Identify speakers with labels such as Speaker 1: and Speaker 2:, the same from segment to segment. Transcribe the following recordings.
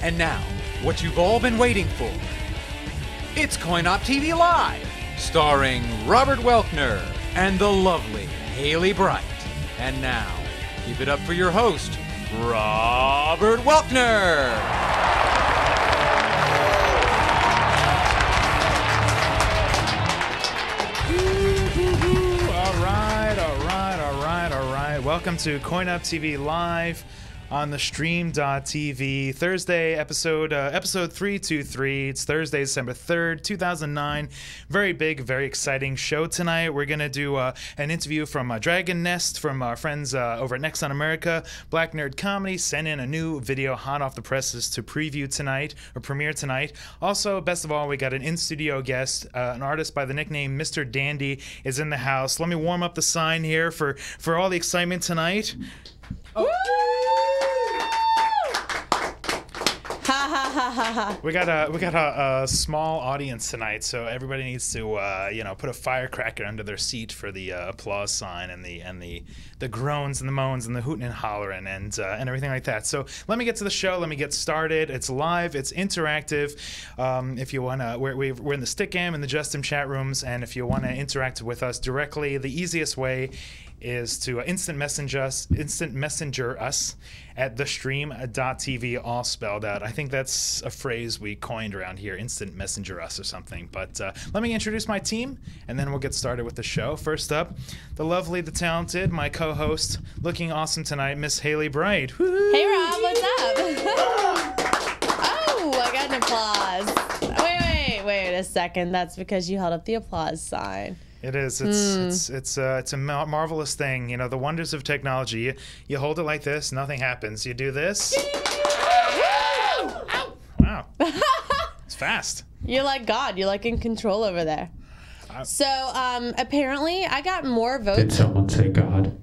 Speaker 1: And now, what you've all been waiting for. It's Coin-Op TV Live, starring Robert Welkner and the lovely Hailey Bright. And now, give it up for your host, Robert Welkner.
Speaker 2: All right. Welcome to Coin-Op TV Live on the stream.tv Thursday episode 323. It's Thursday, December 3rd, 2009. Very big, very exciting show tonight. We're going to do an interview from Dragon Nest from our friends over at Nexon America. Black Nerd Comedy sent in a new video hot off the presses to preview tonight, or premiere tonight. Also, best of all, we got an in-studio guest, an artist by the nickname Mr. Dandy is in the house. Let me warm up the sign here for all the excitement tonight. Oh. We got a small audience tonight, so everybody needs to put a firecracker under their seat for the applause sign and the groans and the moans and the hooting and hollering and everything like that. So let me get to the show. Let me get started. It's live. It's interactive. If you wanna, we're in the Stickam and the Justin chat rooms, and if you wanna interact with us directly, the easiest way is to instant messenger us at thestream.tv, all spelled out. I think that's a phrase we coined around here, instant messenger us or something. But let me introduce my team, and then we'll get started with the show. First up, the lovely, the talented, my co-host, looking awesome tonight, Miss Hailey Bright. Woo-hoo!
Speaker 3: Hey Rob, what's up? Oh, I got an applause. Wait a second. That's because you held up the applause sign.
Speaker 2: It is. It's a marvelous thing. You know, the wonders of technology. You hold it like this, nothing happens. You do this. Wow. It's fast.
Speaker 3: You're like God. You're like in control over there. So apparently, I got more votes.
Speaker 4: Did someone say God?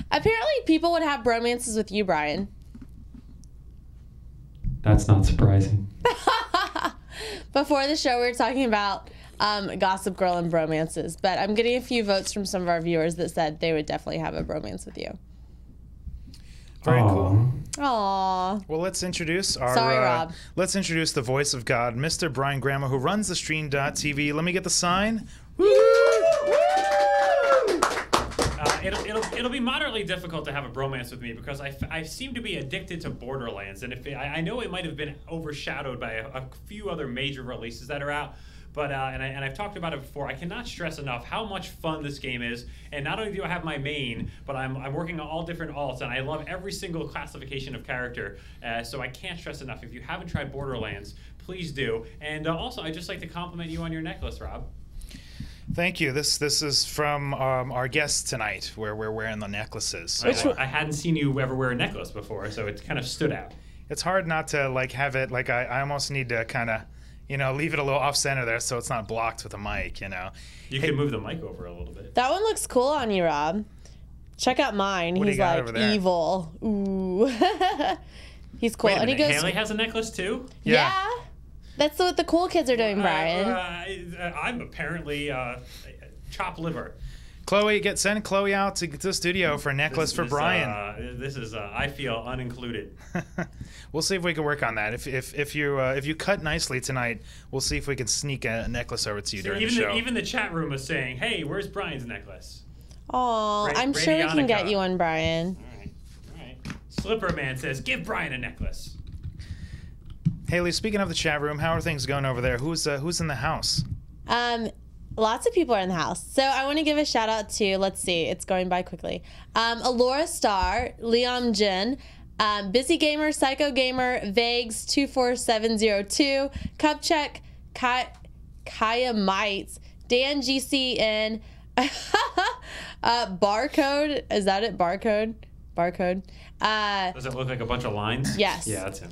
Speaker 3: Apparently, people would have bromances with you, Brian.
Speaker 4: That's not surprising.
Speaker 3: Before the show, we were talking about Gossip Girl and bromances, but I'm getting a few votes from some of our viewers that said they would definitely have a bromance with you.
Speaker 2: Very cool.
Speaker 3: Aww.
Speaker 2: Well, let's introduce our.
Speaker 3: Sorry, Rob.
Speaker 2: Let's introduce the voice of God, Mr. Brian Grandma, who runs the stream.tv. Let me get the sign. Woo!
Speaker 5: It'll be moderately difficult to have a bromance with me because I seem to be addicted to Borderlands, and I know it might have been overshadowed by a few other major releases that are out. But and I've talked about it before. I cannot stress enough how much fun this game is. And not only do I have my main, but I'm working on all different alts, and I love every single classification of character. So I can't stress enough. If you haven't tried Borderlands, please do. And also, I'd just like to compliment you on your necklace, Rob.
Speaker 2: Thank you. This is from our guest tonight, where we're wearing the necklaces.
Speaker 5: I hadn't seen you ever wear a necklace before, so it kind of stood out.
Speaker 2: It's hard not to have it. I almost need to kind of. Leave it a little off-center there so it's not blocked with a mic,
Speaker 5: You can move the mic over a little bit.
Speaker 3: That one looks cool on you, Rob. Check out mine.
Speaker 2: What
Speaker 3: He's like evil. Ooh. He's cool.
Speaker 5: Wait a minute.
Speaker 3: And he goes,
Speaker 5: Hailey has a necklace too?
Speaker 3: Yeah. That's what the cool kids are doing, Brian.
Speaker 5: I'm apparently chopped liver.
Speaker 2: Chloe, send Chloe out to the studio for a necklace for Brian.
Speaker 5: I feel unincluded.
Speaker 2: We'll see if we can work on that. If you cut nicely tonight, we'll see if we can sneak a necklace over to you during the show.
Speaker 5: Even the chat room was saying, "Hey, where's Brian's necklace?"
Speaker 3: Oh, I'm sure we can get you one, Brian.
Speaker 5: All right. Slipper Man says, "Give Brian a necklace."
Speaker 2: Hailey, speaking of the chat room, how are things going over there? Who's in the house?
Speaker 3: Lots of people are in the house. So I want to give a shout out to, let's see, it's going by quickly. Alora Star, Liam Jin, Busy Gamer, Psycho Gamer, Vagues 24702, Cupcheck, Kaya Mites, Dan GCN, Barcode. Is that it? Barcode.
Speaker 5: Does it look like a bunch of lines?
Speaker 3: Yes.
Speaker 5: Yeah, that's him.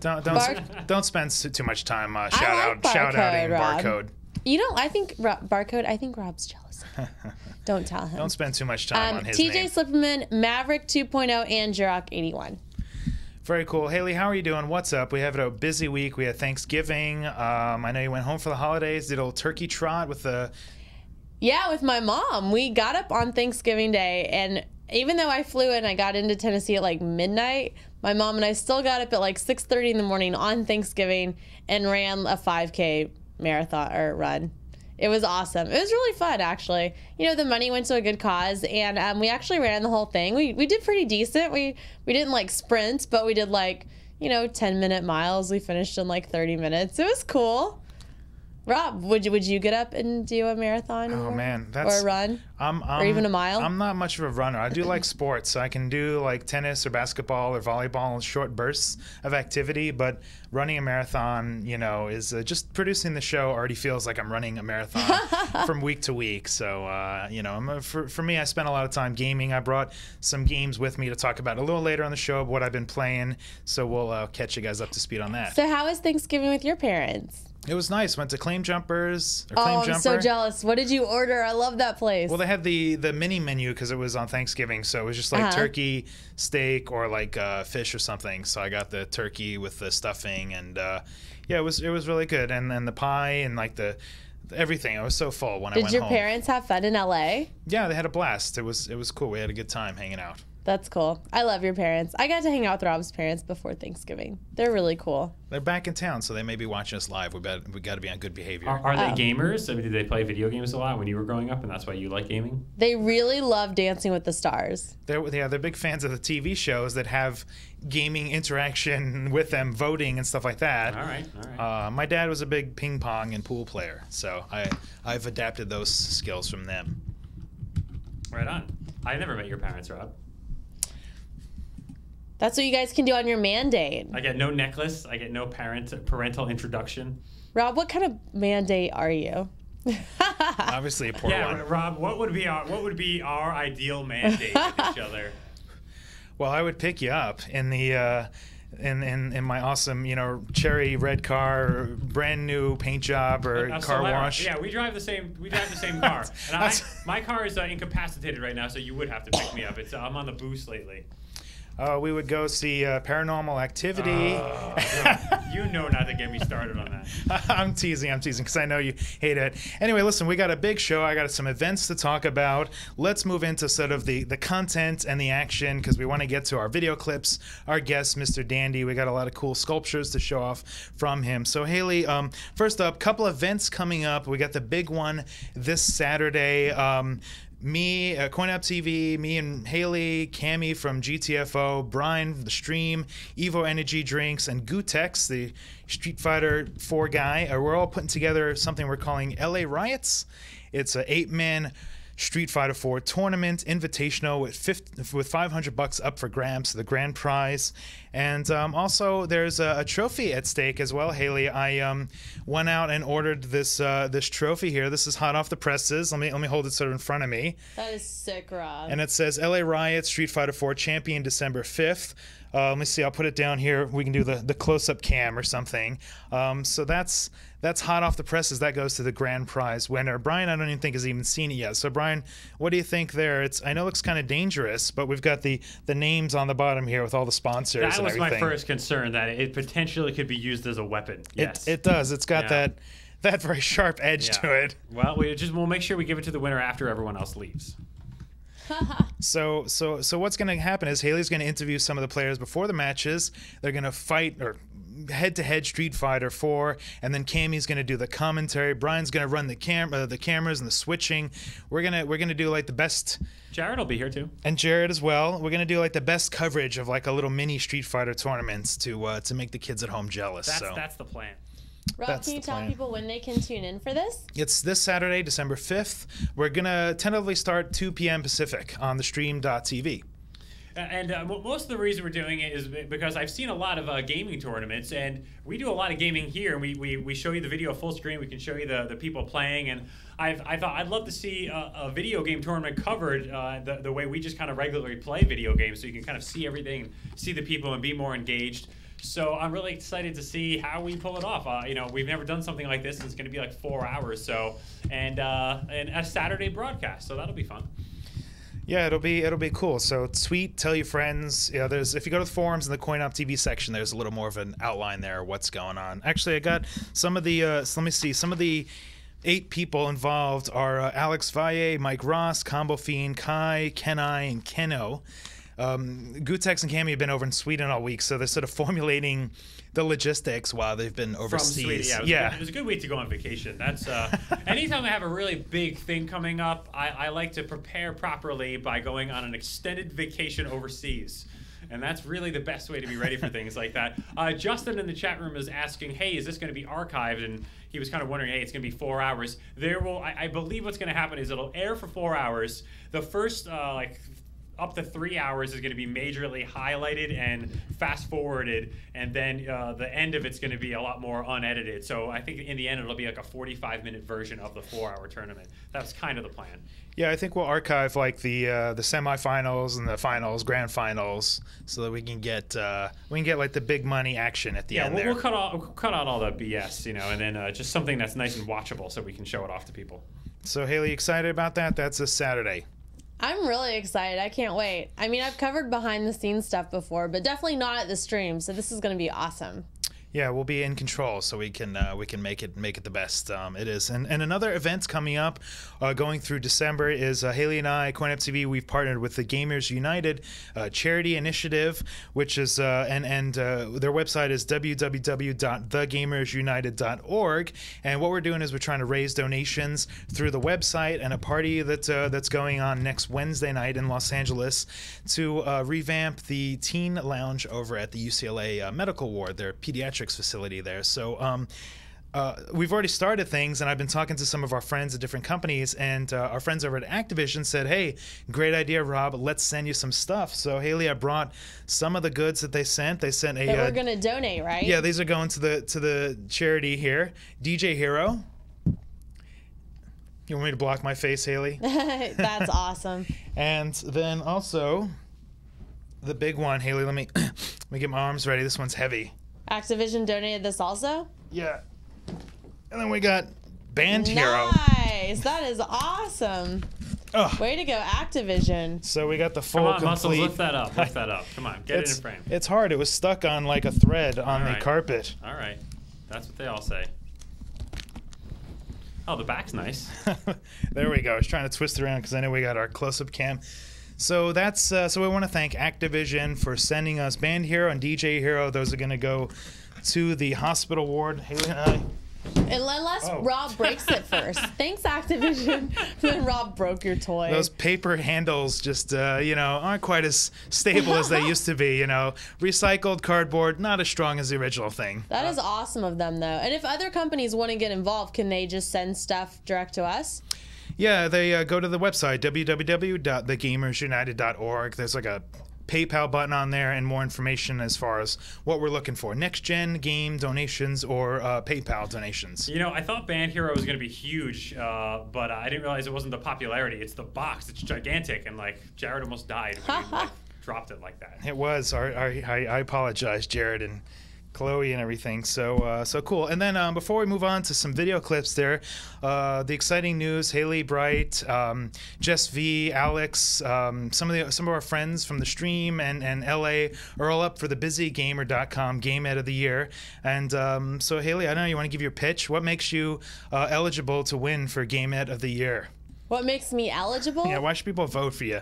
Speaker 2: Don't spend too much time
Speaker 3: shout
Speaker 2: outing Barcode.
Speaker 3: You don't. I think Barcode. I think Rob's jealous of him. Don't tell him.
Speaker 2: Don't spend too much time on his
Speaker 3: TJ
Speaker 2: name.
Speaker 3: Slipperman, Maverick 2.0, and Jurok 81.
Speaker 2: Very cool. Hailey, how are you doing? What's up? We have a busy week. We had Thanksgiving. I know you went home for the holidays. Did a little turkey trot with the.
Speaker 3: Yeah, with my mom. We got up on Thanksgiving Day, and even though I flew in, I got into Tennessee at like midnight. My mom and I still got up at like 6:30 in the morning on Thanksgiving and ran a 5K marathon or run. It was awesome. It was really fun, actually. You know, the money went to a good cause, and we actually ran the whole thing. We did pretty decent. We didn't like sprint, but we did like, 10-minute miles. We finished in like 30 minutes. It was cool. Rob, would you get up and do a marathon?
Speaker 2: Oh man,
Speaker 3: or a run, or even a mile?
Speaker 2: I'm not much of a runner. I do like sports, so I can do like tennis or basketball or volleyball in short bursts of activity. But running a marathon, is just producing the show already feels like I'm running a marathon from week to week. So for me, I spent a lot of time gaming. I brought some games with me to talk about a little later on the show, what I've been playing. So we'll catch you guys up to speed on that.
Speaker 3: So how was Thanksgiving with your parents?
Speaker 2: It was nice. Went to Claim Jumpers.
Speaker 3: I'm so jealous. What did you order? I love that place.
Speaker 2: Well, they had the mini menu because it was on Thanksgiving, so it was just like turkey, steak, or like fish or something. So I got the turkey with the stuffing, and it was really good. And then the pie and like the everything. I was so full when I went home.
Speaker 3: Did your parents have fun in LA?
Speaker 2: Yeah, they had a blast. It was cool. We had a good time hanging out.
Speaker 3: That's cool. I love your parents. I got to hang out with Rob's parents before Thanksgiving. They're really cool.
Speaker 2: They're back in town, so they may be watching us live. We got to be on good behavior.
Speaker 5: Are they gamers? I mean, did they play video games a lot when you were growing up, and that's why you like gaming?
Speaker 3: They really love Dancing with the Stars.
Speaker 2: They're big fans of the TV shows that have gaming interaction with them, voting and stuff like that.
Speaker 5: All right.
Speaker 2: My dad was a big ping pong and pool player, so I've adapted those skills from them.
Speaker 5: Right on. I never met your parents, Rob.
Speaker 3: That's what you guys can do on your mandate.
Speaker 5: I get no necklace. I get no parental introduction.
Speaker 3: Rob, what kind of mandate are you?
Speaker 2: Obviously a poor one.
Speaker 5: Yeah, Rob, what would be our ideal mandate with each other?
Speaker 2: Well, I would pick you up in the in my awesome, cherry red car, brand new paint job or car wash.
Speaker 5: Yeah, we drive the same car. And my car is incapacitated right now, so you would have to pick me up. I'm on the boost lately.
Speaker 2: We would go see Paranormal Activity.
Speaker 5: You know not to get me started on that.
Speaker 2: I'm teasing because I know you hate it. Anyway, listen, we got a big show. I got some events to talk about. Let's move into sort of the content and the action because we want to get to our video clips. Our guest, Mr. Dandy. We got a lot of cool sculptures to show off from him. So, Hailey, first up, couple events coming up. We got the big one this Saturday. Me, CoinUp TV, me and Hailey, Cammy from GTFO, Brian, the stream, Evo Energy Drinks, and Gutex, the Street Fighter 4 guy. We're all putting together something we're calling LA Riots. It's an 8-man Street Fighter 4 tournament, invitational with $500 up for grabs, the grand prize. And also there's a trophy at stake as well, Hailey. I went out and ordered this trophy here. This is hot off the presses. Let me hold it sort of in front of me.
Speaker 3: That is sick, Rob.
Speaker 2: And it says LA Riot Street Fighter 4 champion December 5th. Let me see. I'll put it down here. We can do the close-up cam or something. So that's hot off the presses. That goes to the grand prize winner. Brian, I don't even think has even seen it yet. So Brian, what do you think there? I know it looks kind of dangerous, but we've got the names on the bottom here with all the sponsors.
Speaker 5: That was my first concern, that it potentially could be used as a weapon. Yes,
Speaker 2: it does. It's got that very sharp edge to it.
Speaker 5: Well, we'll make sure we give it to the winner after everyone else leaves.
Speaker 2: So what's going to happen is Hailey's going to interview some of the players before the matches. They're going to fight or head-to-head Street Fighter 4, and then Cammy's going to do the commentary. Brian's going to run the cameras and the switching. We're gonna do like the best.
Speaker 5: Jared will be here too,
Speaker 2: and Jared as well. We're gonna do like the best coverage of like a little mini Street Fighter tournaments to make the kids at home jealous.
Speaker 5: That's the plan.
Speaker 3: Rob, can you tell people when they can tune in for this?
Speaker 2: It's this Saturday, December 5th. We're going to tentatively start 2 p.m. Pacific on the stream.tv.
Speaker 5: And most of the reason we're doing it is because I've seen a lot of gaming tournaments, and we do a lot of gaming here. And we show you the video full screen. We can show you the people playing. And I thought I'd love to see a video game tournament covered the way we just kind of regularly play video games, so you can kind of see everything, see the people, and be more engaged. So I'm really excited to see how we pull it off. We've never done something like this, and it's going to be like 4 hours. And a Saturday broadcast, so that'll be fun.
Speaker 2: Yeah, it'll be cool. So tweet, tell your friends. If you go to the forums in the CoinUp TV section, there's a little more of an outline there of what's going on. Actually, I got some of the let me see, some of the 8 people involved are Alex Valle, Mike Ross, Combo Fiend, Kai, Kenai, and Keno. Gutex and Cammy have been over in Sweden all week, so they're sort of formulating the logistics while they've been overseas.
Speaker 5: From Sweden, yeah. It was a good week to go on vacation. That's anytime I have a really big thing coming up, I like to prepare properly by going on an extended vacation overseas. And that's really the best way to be ready for things like that. Justin in the chat room is asking, hey, is this going to be archived? And he was kind of wondering, hey, it's going to be 4 hours. I believe what's going to happen is it'll air for 4 hours. The first, up to 3 hours is going to be majorly highlighted and fast forwarded, and then the end of it's going to be a lot more unedited. So I think in the end it'll be like a 45-minute version of the 4-hour tournament. That's kind of the plan.
Speaker 2: Yeah, I think we'll archive like the semifinals and the finals, grand finals, so that we can get like the big money action at the end.
Speaker 5: We'll cut out all the BS, and then just something that's nice and watchable, so we can show it off to people.
Speaker 2: So Haley, excited about that? That's this Saturday.
Speaker 3: I'm really excited. I can't wait. I mean, I've covered behind the scenes stuff before, but definitely not at the stream. So this is going to be awesome.
Speaker 2: Yeah, we'll be in control, so we can make it the best it is. And another event coming up, going through December, is Haley and I, CoinUp TV. We've partnered with the Gamers United charity initiative, which is and their website is www.thegamersunited.org. And what we're doing is we're trying to raise donations through the website, and a party that's going on next Wednesday night in Los Angeles to revamp the teen lounge over at the UCLA Medical Ward, their pediatric facility there. So we've already started things, and I've been talking to some of our friends at different companies, and our friends over at Activision said, hey, great idea, Rob, let's send you some stuff. So Haley, I brought some of the goods that they sent. They sent
Speaker 3: that we're gonna donate, right?
Speaker 2: Yeah, these are going to the charity here. DJ Hero. You want me to block my face, Haley?
Speaker 3: That's awesome.
Speaker 2: And then also the big one, Haley, let me get my arms ready. This one's heavy.
Speaker 3: Activision donated this also?
Speaker 2: Yeah. And then we got Band Hero.
Speaker 3: Nice. That is awesome.
Speaker 2: Ugh.
Speaker 3: Way to go, Activision.
Speaker 2: So we got the full
Speaker 5: Come on,
Speaker 2: complete...
Speaker 5: Muscles, lift that up. Lift that up. Come on, get it in frame.
Speaker 2: It's hard. It was stuck on like a thread on the carpet.
Speaker 5: All right. That's what they all say. Oh, the back's nice.
Speaker 2: There we go. I was trying to twist it around because I know we got our close-up cam. So that's so we want to thank Activision for sending us Band Hero and DJ Hero. Those are going to go to the hospital ward. Haley and I.
Speaker 3: Unless Rob breaks it first. Thanks, Activision. Then Rob broke your toy.
Speaker 2: Those paper handles just, aren't quite as stable as they used to be. Recycled cardboard, not as strong as the original thing.
Speaker 3: That is awesome of them, though. And if other companies want to get involved, can they just send stuff direct to us?
Speaker 2: Yeah, they go to the website, www.thegamersunited.org. There's like a PayPal button on there and more information as far as what we're looking for. Next-gen game donations or PayPal donations.
Speaker 5: I thought Band Hero was going to be huge, but I didn't realize it wasn't the popularity. It's the box. It's gigantic, and, Jared almost died when he dropped it like that.
Speaker 2: It was. I apologize, Jared and Chloe and everything. So cool. And then before we move on to some video clips there, the exciting news: Haley Bright, Jess V, Alex, some of our friends from the stream and LA are all up for the BusyGamer.com Game Ed of the Year. And so Haley, I know you want to give your pitch. What makes you eligible to win for Game Ed of the Year?
Speaker 3: What makes me eligible?
Speaker 2: Yeah, why should people vote for you?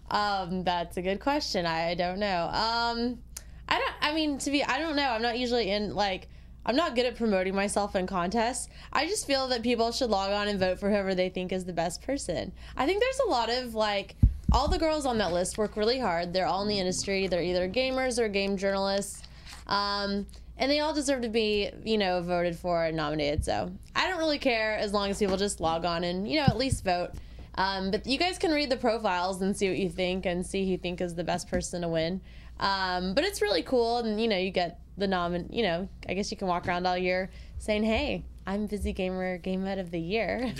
Speaker 3: That's a good question. I don't know. I don't know. I'm not usually I'm not good at promoting myself in contests. I just feel that people should log on and vote for whoever they think is the best person. I think there's a lot of all the girls on that list work really hard. They're all in the industry. They're either gamers or game journalists. And they all deserve to be, voted for and nominated. So I don't really care as long as people just log on and, at least vote. But you guys can read the profiles and see what you think and see who you think is the best person to win. But it's really cool, and you get the I guess you can walk around all year saying, hey, I'm Busy Gamer Game Ed of the Year.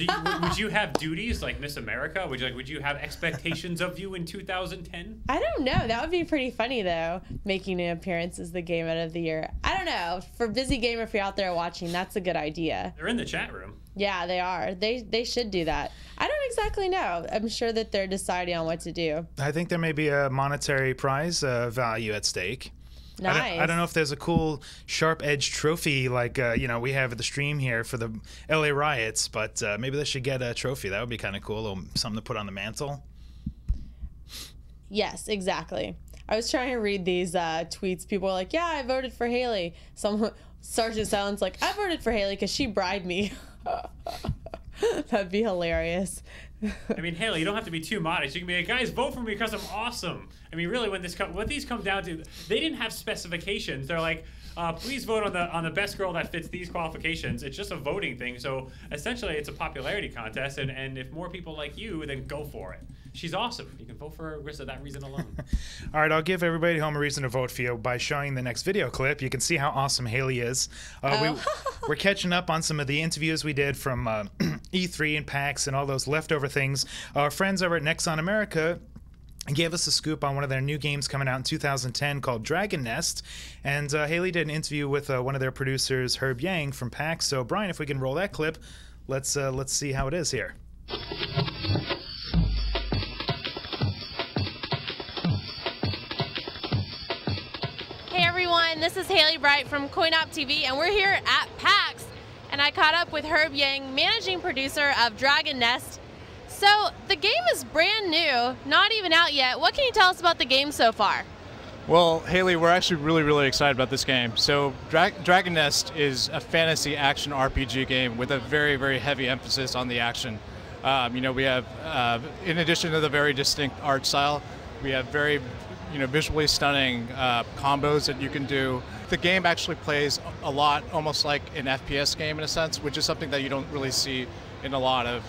Speaker 5: Would you have duties like Miss America? Would you have expectations of you in 2010?
Speaker 3: I don't know. That would be pretty funny, though, making an appearance as the Game Ed of the Year. I don't know. For Busy Gamer, if you're out there watching, that's a good idea.
Speaker 5: They're in the chat room.
Speaker 3: Yeah, they are. They should do that. I don't exactly know. I'm sure that they're deciding on what to do.
Speaker 2: I think there may be a monetary prize value at stake.
Speaker 3: Nice.
Speaker 2: I don't know if there's a cool sharp edge trophy like we have at the stream here for the LA riots, but maybe they should get a trophy. That would be kind of cool, or something to put on the mantle.
Speaker 3: Yes, exactly. I was trying to read these tweets. People were like, "Yeah, I voted for Hailey." Some Sergeant Silence like, "I voted for Hailey because she bribed me." That'd be hilarious.
Speaker 5: I mean, Hailey, you don't have to be too modest. You can be like, guys, vote for me because I'm awesome. I mean, really, what these come down to, they didn't have specifications. They're like, please vote on the best girl that fits these qualifications. It's just a voting thing. So essentially, it's a popularity contest. And if more people like you, then go for it. She's awesome. You can vote for her for that reason alone.
Speaker 2: All right, I'll give everybody at home a reason to vote for you by showing the next video clip. You can see how awesome Hailey is. We're catching up on some of the interviews we did from E3 and PAX and all those leftover things. Our friends over at Nexon America gave us a scoop on one of their new games coming out in 2010 called Dragon Nest. And Hailey did an interview with one of their producers, Herb Yang from PAX. So, Brian, if we can roll that clip, let's see how it is here.
Speaker 3: This is Hailey Bright from CoinOp TV, and we're here at PAX, and I caught up with Herb Yang, managing producer of Dragon Nest. So the game is brand new, not even out yet. What can you tell us about the game so far?
Speaker 6: Well, Hailey, we're actually really excited about this game. So Dragon Nest is a fantasy action RPG game with a very heavy emphasis on the action. We have, in addition to the very distinct art style, we have very visually stunning combos that you can do. The game actually plays a lot almost like an FPS game in a sense, which is something that you don't really see in a lot of,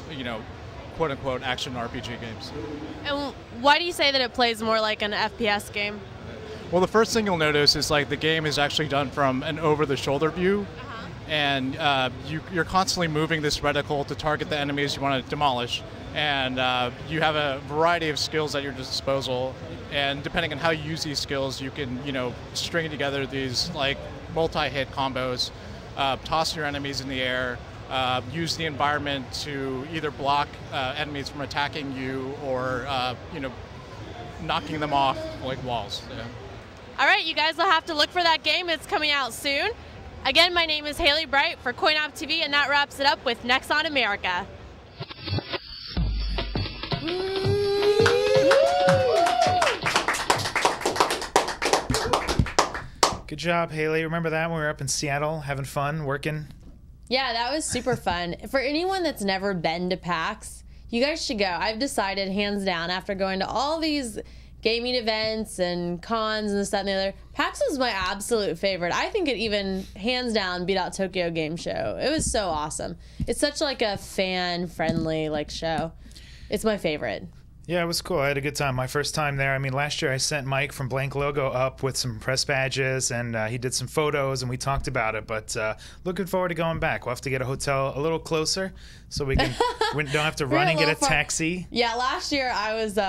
Speaker 6: quote-unquote action RPG games.
Speaker 3: And why do you say that it plays more like an FPS game?
Speaker 6: Well, the first thing you'll notice is like the game is actually done from an over-the-shoulder view, and you're constantly moving this reticle to target the enemies you want to demolish, and you have a variety of skills at your disposal, and depending on how you use these skills, you can string together these like multi-hit combos, toss your enemies in the air, use the environment to either block enemies from attacking you or knocking them off like walls. Yeah.
Speaker 3: All right, you guys will have to look for that game. It's coming out soon. Again, my name is Hailey Bright for CoinOp TV, and that wraps it up with Nexon America.
Speaker 2: Good job, Hailey. Remember that when we were up in Seattle having fun, working?
Speaker 3: Yeah, that was super fun. For anyone that's never been to PAX, you guys should go. I've decided, hands down, after going to all these gaming events and cons and this, that, and the other, PAX was my absolute favorite. I think it even, hands down, beat out Tokyo Game Show. It was so awesome. It's such like a fan-friendly show. It's my favorite.
Speaker 2: Yeah, it was cool. I had a good time. My first time there. I mean, last year I sent Mike from Blank Logo up with some press badges, and he did some photos, and we talked about it. But looking forward to going back. We'll have to get a hotel a little closer so we don't have to run and get a taxi.
Speaker 3: Yeah, last year I was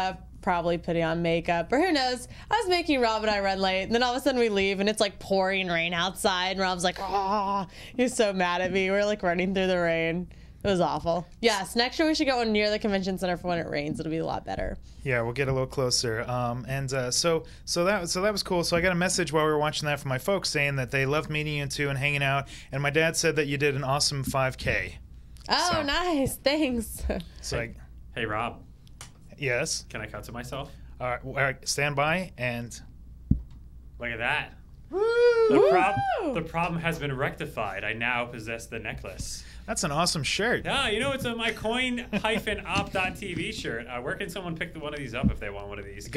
Speaker 3: probably putting on makeup, or who knows. I was making Rob and I run late, and then all of a sudden we leave, and it's like pouring rain outside, and Rob's like, "Ah," he's so mad at me. We're like running through the rain. It was awful. Yes, next year we should go near the convention center for when it rains. It'll be a lot better.
Speaker 2: Yeah, we'll get a little closer. So that was cool. So I got a message while we were watching that from my folks saying that they loved meeting you two and hanging out. And my dad said that you did an awesome 5K.
Speaker 3: Oh, so, nice. Thanks.
Speaker 2: So
Speaker 5: hey, Rob.
Speaker 2: Yes.
Speaker 5: Can I cut to myself?
Speaker 2: All right, stand by and
Speaker 5: look at that.
Speaker 3: Woo!
Speaker 5: The problem has been rectified. I now possess the necklace.
Speaker 2: That's an awesome shirt.
Speaker 5: Yeah, it's my coin-op.tv shirt. Where can someone pick one of these up if they want one of these?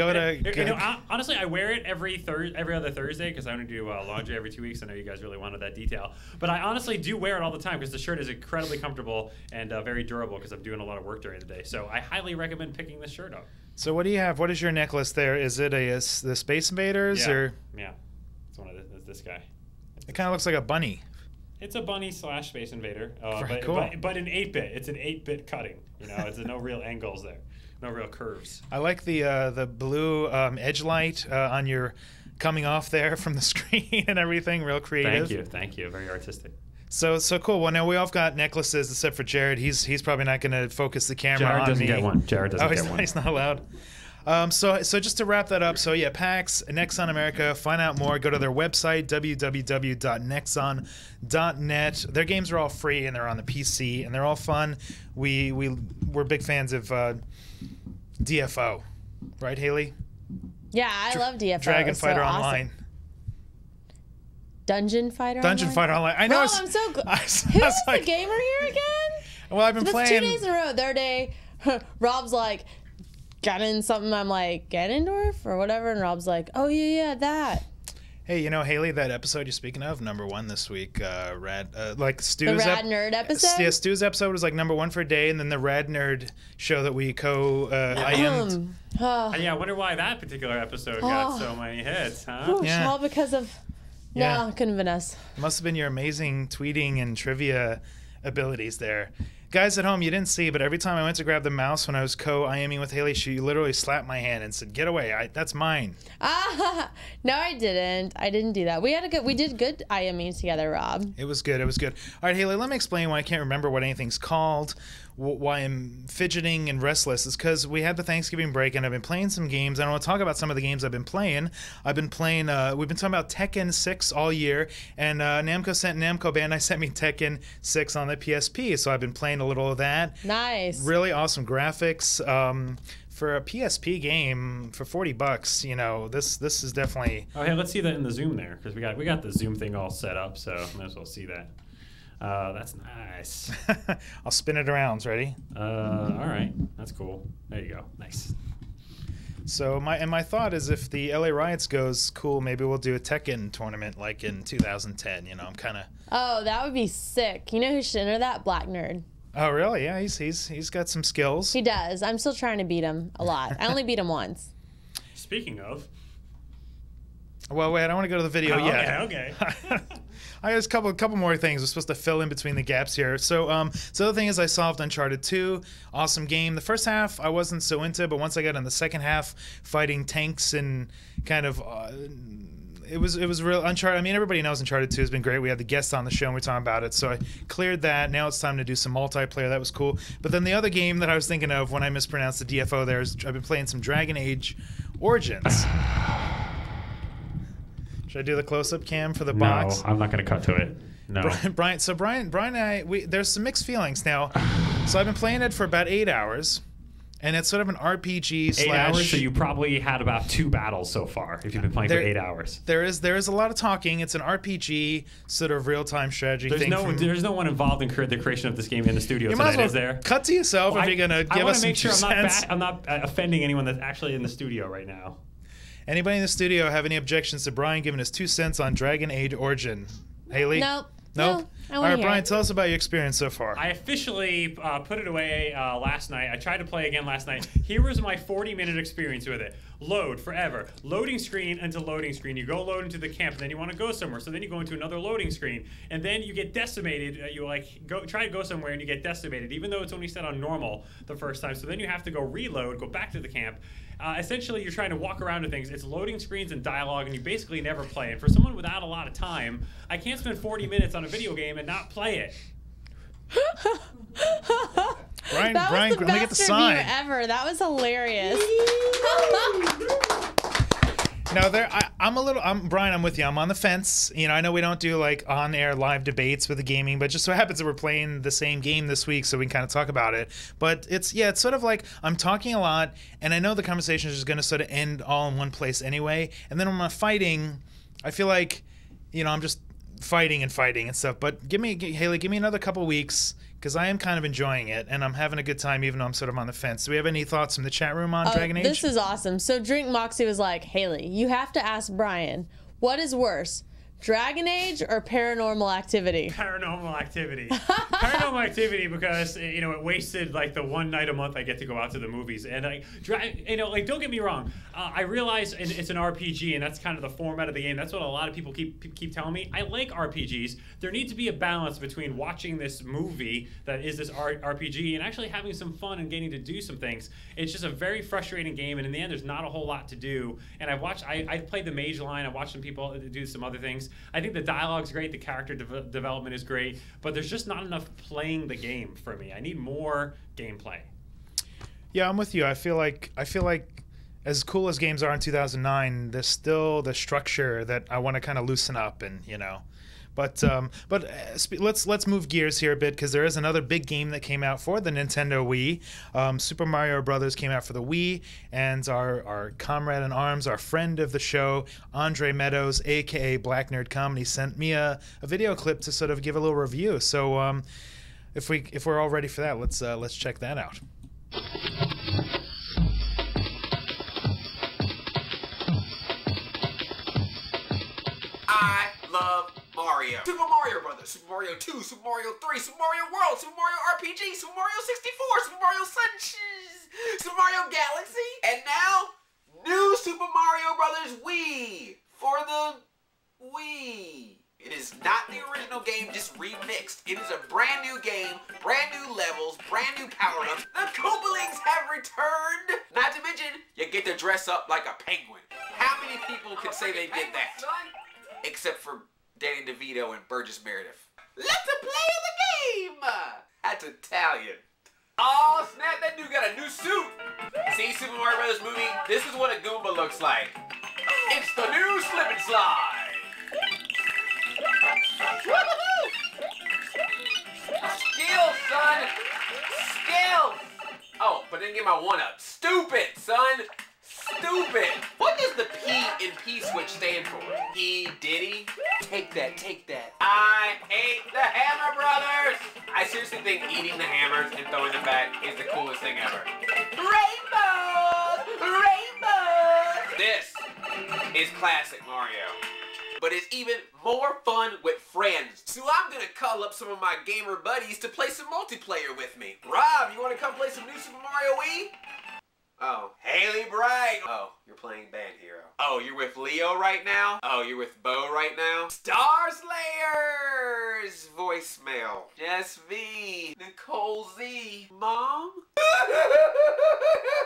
Speaker 5: Honestly, I wear it every other Thursday because I only do laundry every 2 weeks. I know you guys really wanted that detail. But I honestly do wear it all the time because the shirt is incredibly comfortable and very durable because I'm doing a lot of work during the day. So I highly recommend picking this shirt up.
Speaker 2: So what do you have? What is your necklace there? Is it the Space Invaders? Or?
Speaker 5: Yeah. It's one of this guy.
Speaker 2: It kind of looks like a bunny.
Speaker 5: It's a bunny / Space Invader,
Speaker 2: cool.
Speaker 5: but in 8-bit. It's an 8-bit cutting. It's no real angles there, no real curves.
Speaker 2: I like the blue edge light on your coming off there from the screen and everything. Real creative.
Speaker 5: Thank you. Very artistic.
Speaker 2: So cool. Well, now we all got necklaces except for Jared. He's probably not going to focus the camera on me.
Speaker 5: Jared doesn't get one.
Speaker 2: He's not allowed. So just to wrap that up, so yeah, PAX, Nexon America, find out more. Go to their website, www.nexon.net. Their games are all free and they're on the PC and they're all fun. We're big fans of DFO, right, Haley?
Speaker 3: Yeah, I love DFO.
Speaker 2: Dragon
Speaker 3: It's so
Speaker 2: Fighter
Speaker 3: awesome.
Speaker 2: Online.
Speaker 3: Dungeon Fighter
Speaker 2: Dungeon
Speaker 3: Online?
Speaker 2: Fighter Online. I know.
Speaker 3: Rob, I'm so good.
Speaker 2: Who's
Speaker 3: the gamer here again?
Speaker 2: Well, I've been
Speaker 3: That's
Speaker 2: playing.
Speaker 3: 2 days in a row. Their day, Rob's like, Ganon something. I'm like, Ganondorf or whatever. And Rob's like, oh, yeah, that.
Speaker 2: Hey, you know, Haley, that episode you're speaking of, #1 this week, like Stu's
Speaker 3: The Rad Nerd episode?
Speaker 2: Yeah, Stu's episode was like #1 for a day, and then the Rad Nerd show that we IM'd.
Speaker 5: Yeah, I wonder why that particular episode got so many hits, huh?
Speaker 2: Yeah.
Speaker 3: All because of...
Speaker 2: Yeah.
Speaker 3: No, couldn't have been us.
Speaker 2: Must have been your amazing tweeting and trivia abilities there. Guys at home, you didn't see, but every time I went to grab the mouse when I was IMing with Haley, she literally slapped my hand and said, "Get away! That's mine."
Speaker 3: No, I didn't. I didn't do that. We did good IMEs together, Rob.
Speaker 2: It was good. It was good. All right, Haley, let me explain why I can't remember what anything's called. Why I'm fidgeting and restless is because we had the Thanksgiving break and I've been playing some games. I want to talk about some of the games I've been playing. We've been talking about Tekken 6 all year, and Namco Bandai sent me Tekken 6 on the PSP, so I've been playing a little of that.
Speaker 3: Nice.
Speaker 2: Really awesome graphics. For a PSP game for $40, you know, this is definitely.
Speaker 5: Oh, hey, let's see that in the Zoom there, because we got the Zoom thing all set up, so might as well see that. That's nice.
Speaker 2: I'll spin it around. Ready?
Speaker 5: All right, that's cool. There you go. Nice.
Speaker 2: So my thought is, if the LA Riots goes cool, maybe we'll do a Tekken tournament like in 2010. You know, I'm kind of.
Speaker 3: Oh, that would be sick. You know who should enter that? Black Nerd.
Speaker 2: Oh really? Yeah, he's got some skills.
Speaker 3: He does. I'm still trying to beat him a lot. I only beat him once.
Speaker 5: Speaking of.
Speaker 2: Well, wait, I don't want to go to the video yet.
Speaker 5: Okay.
Speaker 2: I have a couple more things. We're supposed to fill in between the gaps here. So the other thing is I solved Uncharted 2. Awesome game. The first half I wasn't so into, but once I got in the second half, fighting tanks and kind of, it was real. Uncharted. I mean, everybody knows Uncharted 2 has been great. We had the guest on the show and we talking about it. So I cleared that. Now it's time to do some multiplayer. That was cool. But then the other game that I was thinking of when I mispronounced the DFO there is I've been playing some Dragon Age Origins. Should I do the close-up cam for the box?
Speaker 5: No, I'm not going to cut to it. No.
Speaker 2: Brian and I, there's some mixed feelings now. So I've been playing it for about 8 hours, and it's sort of an RPG /
Speaker 5: 8 hours, so you probably had about 2 battles so far if you've been playing for 8 hours.
Speaker 2: There is a lot of talking. It's an RPG sort of real-time strategy thing.
Speaker 5: There's no one involved in the creation of this game in the studio
Speaker 2: might as
Speaker 5: tonight,
Speaker 2: well
Speaker 5: is there?
Speaker 2: Cut to yourself if you're going to give us some
Speaker 5: I want to make sure
Speaker 2: cents.
Speaker 5: I'm not offending anyone that's actually in the studio right now.
Speaker 2: Anybody in the studio have any objections to Brian giving us 2 cents on Dragon Age Origin? Haley?
Speaker 3: Nope.
Speaker 2: Nope.
Speaker 3: No,
Speaker 2: All right, Brian, tell us about your experience so far.
Speaker 5: I officially put it away last night. I tried to play again last night. Here was my 40-minute experience with it. Load forever. Loading screen into loading screen. You go load into the camp, and then you want to go somewhere. So then you go into another loading screen, and then you get decimated. You try to go somewhere, and you get decimated, even though it's only set on normal the first time. So then you have to go reload, go back to the camp. Essentially, you're trying to walk around to things. It's loading screens and dialogue, and you basically never play. And for someone without a lot of time, I can't spend 40 minutes on a video game and not play it.
Speaker 2: Brian,
Speaker 3: that was the
Speaker 2: let me get the
Speaker 3: best
Speaker 2: sign.
Speaker 3: review ever. That was hilarious.
Speaker 2: No, Brian, I'm with you. I'm on the fence. You know, I know we don't do like on-air live debates with the gaming, but just so happens that we're playing the same game this week, so we can kind of talk about it. But it's sort of like I'm talking a lot, and I know the conversation is just going to sort of end all in one place anyway. And then when I'm fighting, I feel like, you know, I'm just fighting and stuff. But Haley, give me another couple weeks, because I am kind of enjoying it, and I'm having a good time, even though I'm sort of on the fence. Do we have any thoughts from the chat room on Dragon Age?
Speaker 3: This is awesome. So Drink Moxie was like, Haley, you have to ask Brian, what is worse, Dragon Age or Paranormal Activity?
Speaker 5: Paranormal Activity. Paranormal Activity, because you know it wasted like the one night a month I get to go out to the movies, and don't get me wrong, I realize it's an RPG and that's kind of the format of the game. That's what a lot of people keep telling me. I like RPGs. There needs to be a balance between watching this movie that is this RPG and actually having some fun and getting to do some things. It's just a very frustrating game, and in the end, there's not a whole lot to do. And I've played the Mage line. I watched some people do some other things. I think the dialogue's great, the character development is great, but there's just not enough playing the game for me. I need more gameplay.
Speaker 2: Yeah, I'm with you. I feel like as cool as games are in 2009, there's still the structure that I want to kind of loosen up, and But let's move gears here a bit, because there is another big game that came out for the Nintendo Wii. Super Mario Brothers came out for the Wii, and our comrade in arms, our friend of the show, Andre Meadows, aka Black Nerd Comedy, sent me a video clip to sort of give a little review. So if we're all ready for that, let's check that out.
Speaker 7: I love Mario. Super Mario Brothers, Super Mario 2, Super Mario 3, Super Mario World, Super Mario RPG, Super Mario 64, Super Mario Super Mario Galaxy, and now, new Super Mario Brothers Wii for the Wii. It is not the original game, just remixed. It is a brand new game, brand new levels, brand new power-ups. The Koopalings have returned! Not to mention, you get to dress up like a penguin. How many people can say they did that? Except for Danny DeVito and Burgess Meredith. Let the play of the game! That's Italian. Oh snap, that dude got a new suit! See Super Mario Brothers movie? This is what a Goomba looks like. It's the new slip and slide! Skills, son! Skills! Oh, but didn't get my one-up. Stupid, son! Stupid! What does the P in P-Switch stand for? P. Diddy? Take that, take that. I hate the Hammer Brothers! I seriously think eating the hammers and throwing them back is the coolest thing ever. Rainbows! Rainbows! This is classic Mario. But it's even more fun with friends. So I'm gonna call up some of my gamer buddies to play some multiplayer with me. Rob, you wanna come play some new Super Mario Wii? Oh, Hailey Bright. Oh, you're playing Band Hero. Oh, you're with Leo right now? Oh, you're with Bo right now? Star Slayers! Voicemail. Jess V. Nicole Z. Mom?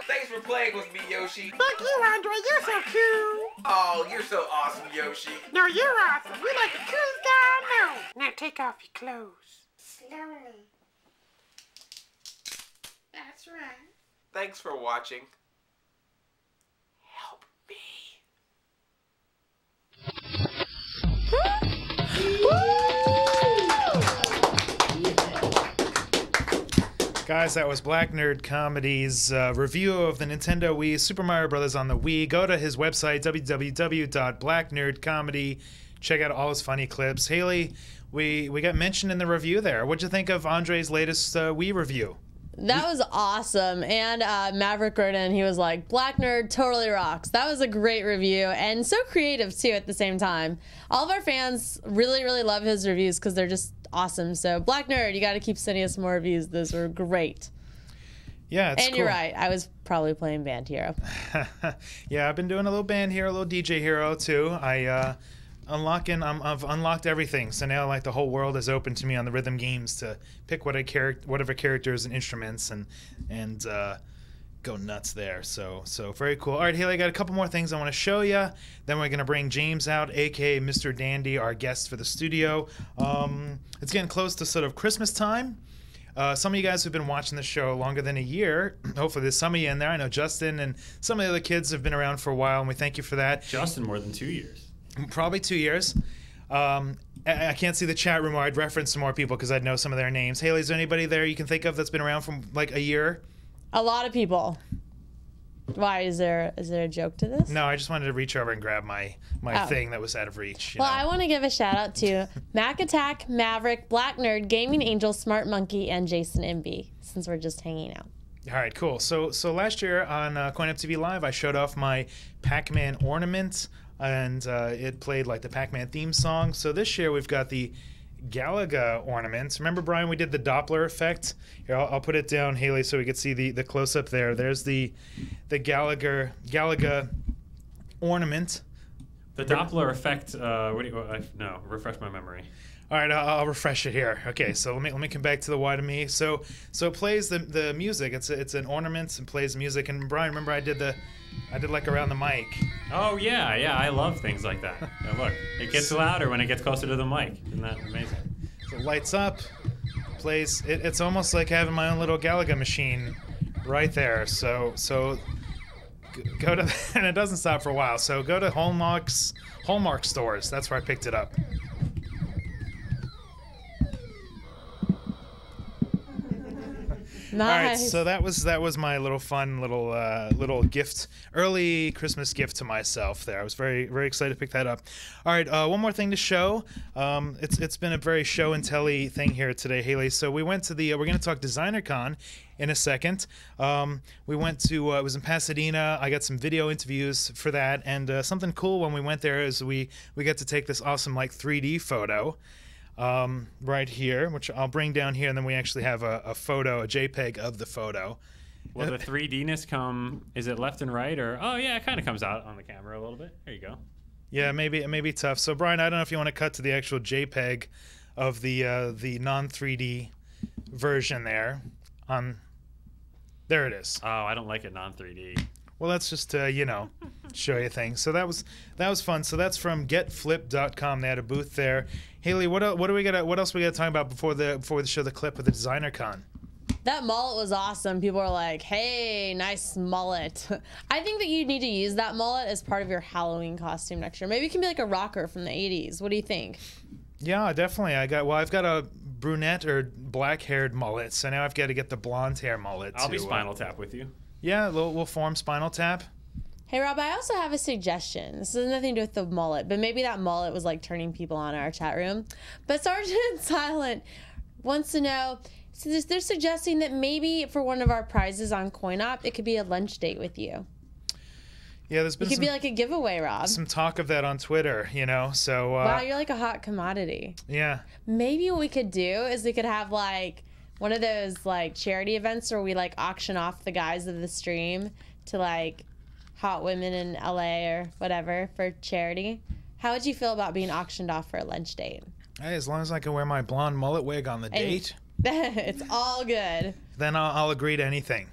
Speaker 7: Thanks for playing with me, Yoshi.
Speaker 8: Fuck you, Andre. You're so cool.
Speaker 7: Oh, you're so awesome, Yoshi.
Speaker 8: No, you're awesome. You're like the coolest guy I know. Now take off your clothes. Slowly. That's right.
Speaker 7: Thanks for watching. Help me.
Speaker 2: Guys, that was Black Nerd Comedy's review of the Nintendo Wii, Super Mario Brothers on the Wii. Go to his website, www.blacknerdcomedy. Check out all his funny clips. Hailey, we got mentioned in the review there. What'd you think of Andre's latest Wii review?
Speaker 3: That was awesome. And Maverick Gordon, he was like, Black Nerd totally rocks. That was a great review and so creative too at the same time. All of our fans really, really love his reviews because they're just awesome. So Black Nerd, you got to keep sending us more reviews. Those were great.
Speaker 2: Yeah, it's
Speaker 3: and
Speaker 2: cool.
Speaker 3: You're right. I was probably playing Band Hero.
Speaker 2: Yeah, I've been doing a little Band Hero, a little DJ Hero too. I've unlocked everything, so now like the whole world is open to me on the rhythm games to pick whatever characters and instruments and go nuts there. So very cool. All right, Hailey, I got a couple more things I want to show you. Then we're gonna bring James out, aka Mr. Dandy, our guest for the studio. It's getting close to sort of Christmas time. Some of you guys who've been watching the show longer than a year, hopefully there's some of you in there. I know Justin and some of the other kids have been around for a while, and we thank you for that.
Speaker 5: Justin, more than 2 years.
Speaker 2: Probably 2 years. I can't see the chat room, or I'd reference some more people because I'd know some of their names. Hailey, is there anybody there you can think of that's been around from like a year?
Speaker 3: A lot of people. Why, is there a joke to this?
Speaker 2: No, I just wanted to reach over and grab my thing that was out of reach.
Speaker 3: Well, I want to give a shout out to Mac Attack, Maverick, Black Nerd, Gaming Angel, Smart Monkey, and Jason MB, since we're just hanging out.
Speaker 2: All right, cool. So last year on Coin Up TV Live, I showed off my Pac-Man ornament, and it played like the Pac-Man theme song. So this year we've got the Galaga ornament. Remember, Brian, we did the Doppler effect? Here, I'll put it down, Hailey, so we can see the close-up there. There's the Galaga ornament.
Speaker 5: The Doppler effect, no, refresh my memory.
Speaker 2: All right, I'll refresh it here. Okay, so let me come back to the Y to me. So it plays the music. It's an ornament and plays music. And Brian, remember I did like around the mic.
Speaker 5: Oh yeah, I love things like that. Now look, it gets louder when it gets closer to the mic. Isn't that amazing?
Speaker 2: So it lights up, plays. It's almost like having my own little Galaga machine right there. So go to, and it doesn't stop for a while. So go to Hallmark stores. That's where I picked it up.
Speaker 3: Nice.
Speaker 2: All right, so that was my little fun little gift, early Christmas gift to myself. There, I was very excited to pick that up. All right, one more thing to show. It's been a very show and telly thing here today, Haley. So we went to we're going to talk DesignerCon in a second. We went to it was in Pasadena. I got some video interviews for that, and something cool when we went there is we got to take this awesome like 3D photo. Right here, which I'll bring down here, and then we actually have a photo, a JPEG of the photo.
Speaker 5: Will the 3D-ness come, is it left and right, or, oh yeah, it kind of comes out on the camera a little bit. There you go.
Speaker 2: Yeah, maybe it may be tough. So Brian, I don't know if you want to cut to the actual JPEG of the non-3D version there. There it is.
Speaker 5: Oh, I don't like it non-3D.
Speaker 2: Well, that's just to, show you things. So that was fun. So that's from getflip.com. They had a booth there. Haley, what else we got to talk about before we show the clip of the DesignerCon?
Speaker 3: That mullet was awesome. People are like, "Hey, nice mullet." I think that you need to use that mullet as part of your Halloween costume next year. Maybe it can be like a rocker from the 80s. What do you think?
Speaker 2: Yeah, definitely. I've got a brunette or black-haired mullet, so now I've got to get the blonde hair mullet.
Speaker 5: I'll be Spinal Tap with you.
Speaker 2: Yeah, we'll form Spinal Tap.
Speaker 3: Hey, Rob, I also have a suggestion. This has nothing to do with the mullet, but maybe that mullet was like turning people on in our chat room. But Sergeant Silent wants to know, so they're suggesting that maybe for one of our prizes on CoinOp, it could be a lunch date with you.
Speaker 2: Yeah, there's been
Speaker 3: it could be like a giveaway, Rob.
Speaker 2: Some talk of that on Twitter, so...
Speaker 3: wow, you're like a hot commodity.
Speaker 2: Yeah.
Speaker 3: Maybe what we could do is we could have like one of those like charity events where we like auction off the guys of the stream to like hot women in LA or whatever for charity. How would you feel about being auctioned off for a lunch date?
Speaker 2: Hey, as long as I can wear my blonde mullet wig on the date.
Speaker 3: It's all good.
Speaker 2: Then I'll agree to anything.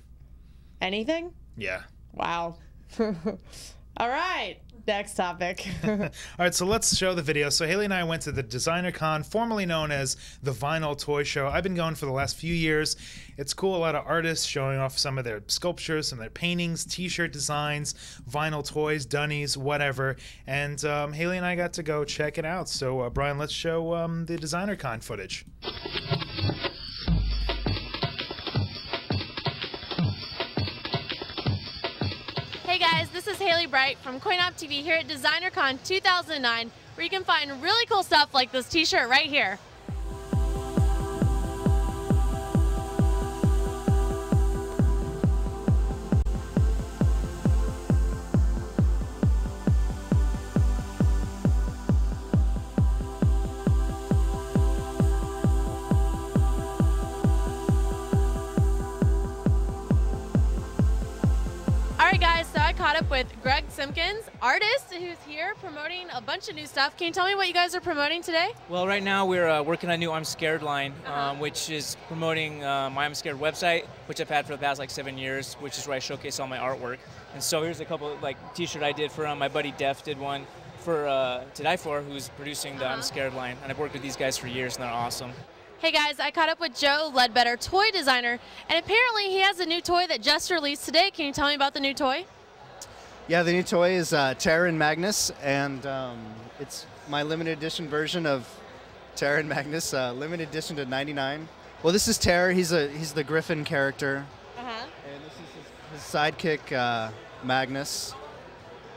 Speaker 3: Anything?
Speaker 2: Yeah.
Speaker 3: Wow. All right. Next topic.
Speaker 2: All right, so let's show the video. So Haley and I went to the DesignerCon, formerly known as the Vinyl Toy Show. I've been going for the last few years. It's cool, a lot of artists showing off some of their sculptures, some of their paintings, t-shirt designs, vinyl toys, dunnies, whatever. And Haley and I got to go check it out. So Brian, let's show the DesignerCon footage.
Speaker 3: Hey guys, this is Haley Bright from CoinOp TV here at DesignerCon 2009, where you can find really cool stuff like this t-shirt right here. Alright guys, so I caught up with Greg Simpkins, artist who's here promoting a bunch of new stuff. Can you tell me what you guys are promoting today?
Speaker 9: Well, right now we're working on a new I'm Scared line, which is promoting my I'm Scared website, which I've had for the past like 7 years, which is where I showcase all my artwork. And so here's a couple like t-shirt I did for my buddy Def did one for To Die For, who's producing the I'm Scared line. And I've worked with these guys for years and they're awesome.
Speaker 3: Hey guys, I caught up with Joe Ledbetter, toy designer, and apparently he has a new toy that just released today. Can you tell me about the new toy?
Speaker 10: Yeah, the new toy is Terran Magnus, and it's my limited edition version of Terran Magnus, limited edition to 99. Well, this is Terra. He's the Griffin character, and this is his sidekick Magnus.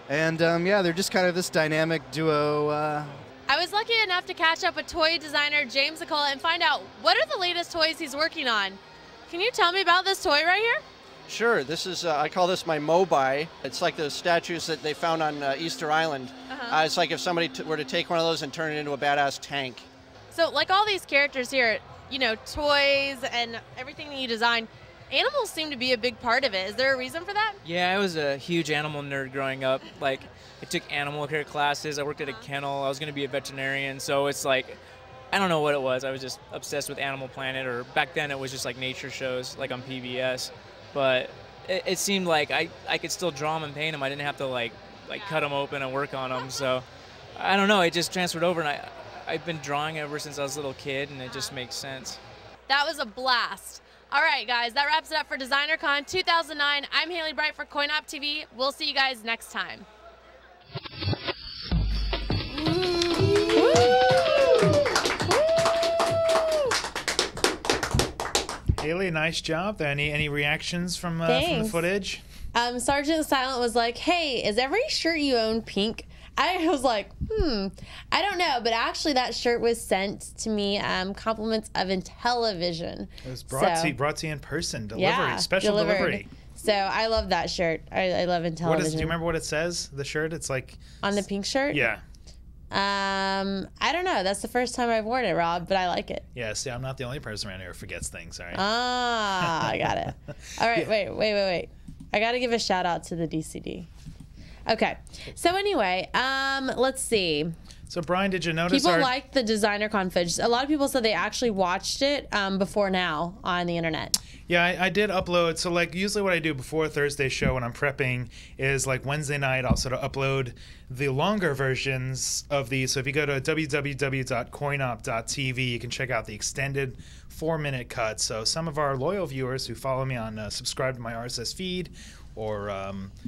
Speaker 10: And yeah, they're just kind of this dynamic duo.
Speaker 3: I was lucky enough to catch up with toy designer James Hakola and find out what are the latest toys he's working on. Can you tell me about this toy right here?
Speaker 11: Sure. This is, I call this my Mobi. It's like the statues that they found on Easter Island. It's like if somebody were to take one of those and turn it into a badass tank.
Speaker 3: So like all these characters here, you know, toys and everything that you design, animals seem to be a big part of it. Is there a reason for that?
Speaker 9: Yeah, I was a huge animal nerd growing up. Like, I took animal care classes. I worked at a kennel. I was going to be a veterinarian. So it's like, I don't know what it was. I was just obsessed with Animal Planet, or back then it was just like nature shows, like on PBS. But it seemed like I could still draw them and paint them. I didn't have to like cut them open and work on them. So I don't know. It just transferred over, and I've been drawing ever since I was a little kid, and it just makes sense.
Speaker 3: That was a blast. All right, guys, that wraps it up for DesignerCon 2009. I'm Hailey Bright for CoinOp TV. We'll see you guys next time.
Speaker 2: Hailey, nice job. Any reactions from the footage?
Speaker 3: Sergeant Silent was like, "Hey, is every shirt you own pink?" I was like, I don't know, but actually that shirt was sent to me, compliments of Intellivision.
Speaker 2: It was brought to you in person, special delivery.
Speaker 3: So I love that shirt. I love Intellivision.
Speaker 2: Do you remember what it says, the shirt? It's like...
Speaker 3: On the pink shirt?
Speaker 2: Yeah.
Speaker 3: I don't know. That's the first time I've worn it, Rob, but I like it.
Speaker 2: Yeah, see, I'm not the only person around here who forgets things, all right?
Speaker 3: I got it. All right, wait. I got to give a shout out to the DCD. Okay. So anyway, let's see.
Speaker 2: So Brian, did you notice
Speaker 3: people like the DesignerCon footage? A lot of people said they actually watched it before now on the internet.
Speaker 2: Yeah, I did upload. So like usually what I do before Thursday's show when I'm prepping is like Wednesday night I'll sort of upload the longer versions of these. So if you go to www.coinop.tv, you can check out the extended 4-minute cut. So some of our loyal viewers who follow me on subscribe to my RSS feed or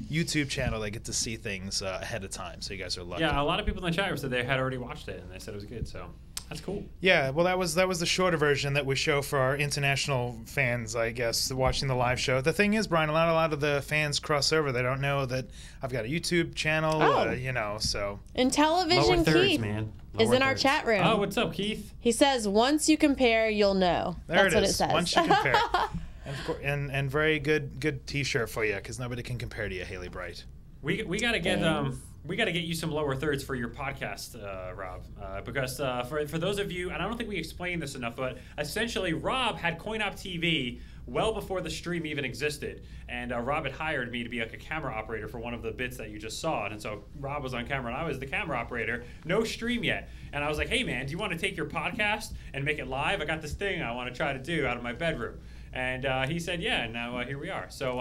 Speaker 2: YouTube channel, they get to see things ahead of time. So you guys are lucky.
Speaker 5: Yeah, a lot of people in the chat room said they had already watched it and they said it was good. So that's cool.
Speaker 2: Yeah, well, that was the shorter version that we show for our international fans, I guess, watching the live show. The thing is, Brian, a lot of the fans cross over. They don't know that I've got a YouTube channel, so.
Speaker 3: Intellivision Keith is in our chat room.
Speaker 5: Oh, what's up, Keith?
Speaker 3: He says, once you compare, you'll know. That's what it says.
Speaker 2: Once you compare. And very good T-shirt for you, because nobody can compare to you, Hailey Bright.
Speaker 5: We gotta get you some lower thirds for your podcast, Rob, because for those of you, and I don't think we explained this enough, but essentially Rob had CoinOp TV well before the stream even existed, and Rob had hired me to be like a camera operator for one of the bits that you just saw, and so Rob was on camera and I was the camera operator. No stream yet, and I was like, "Hey man, do you want to take your podcast and make it live? I got this thing I want to try to do out of my bedroom." And he said, "Yeah." And now here we are. So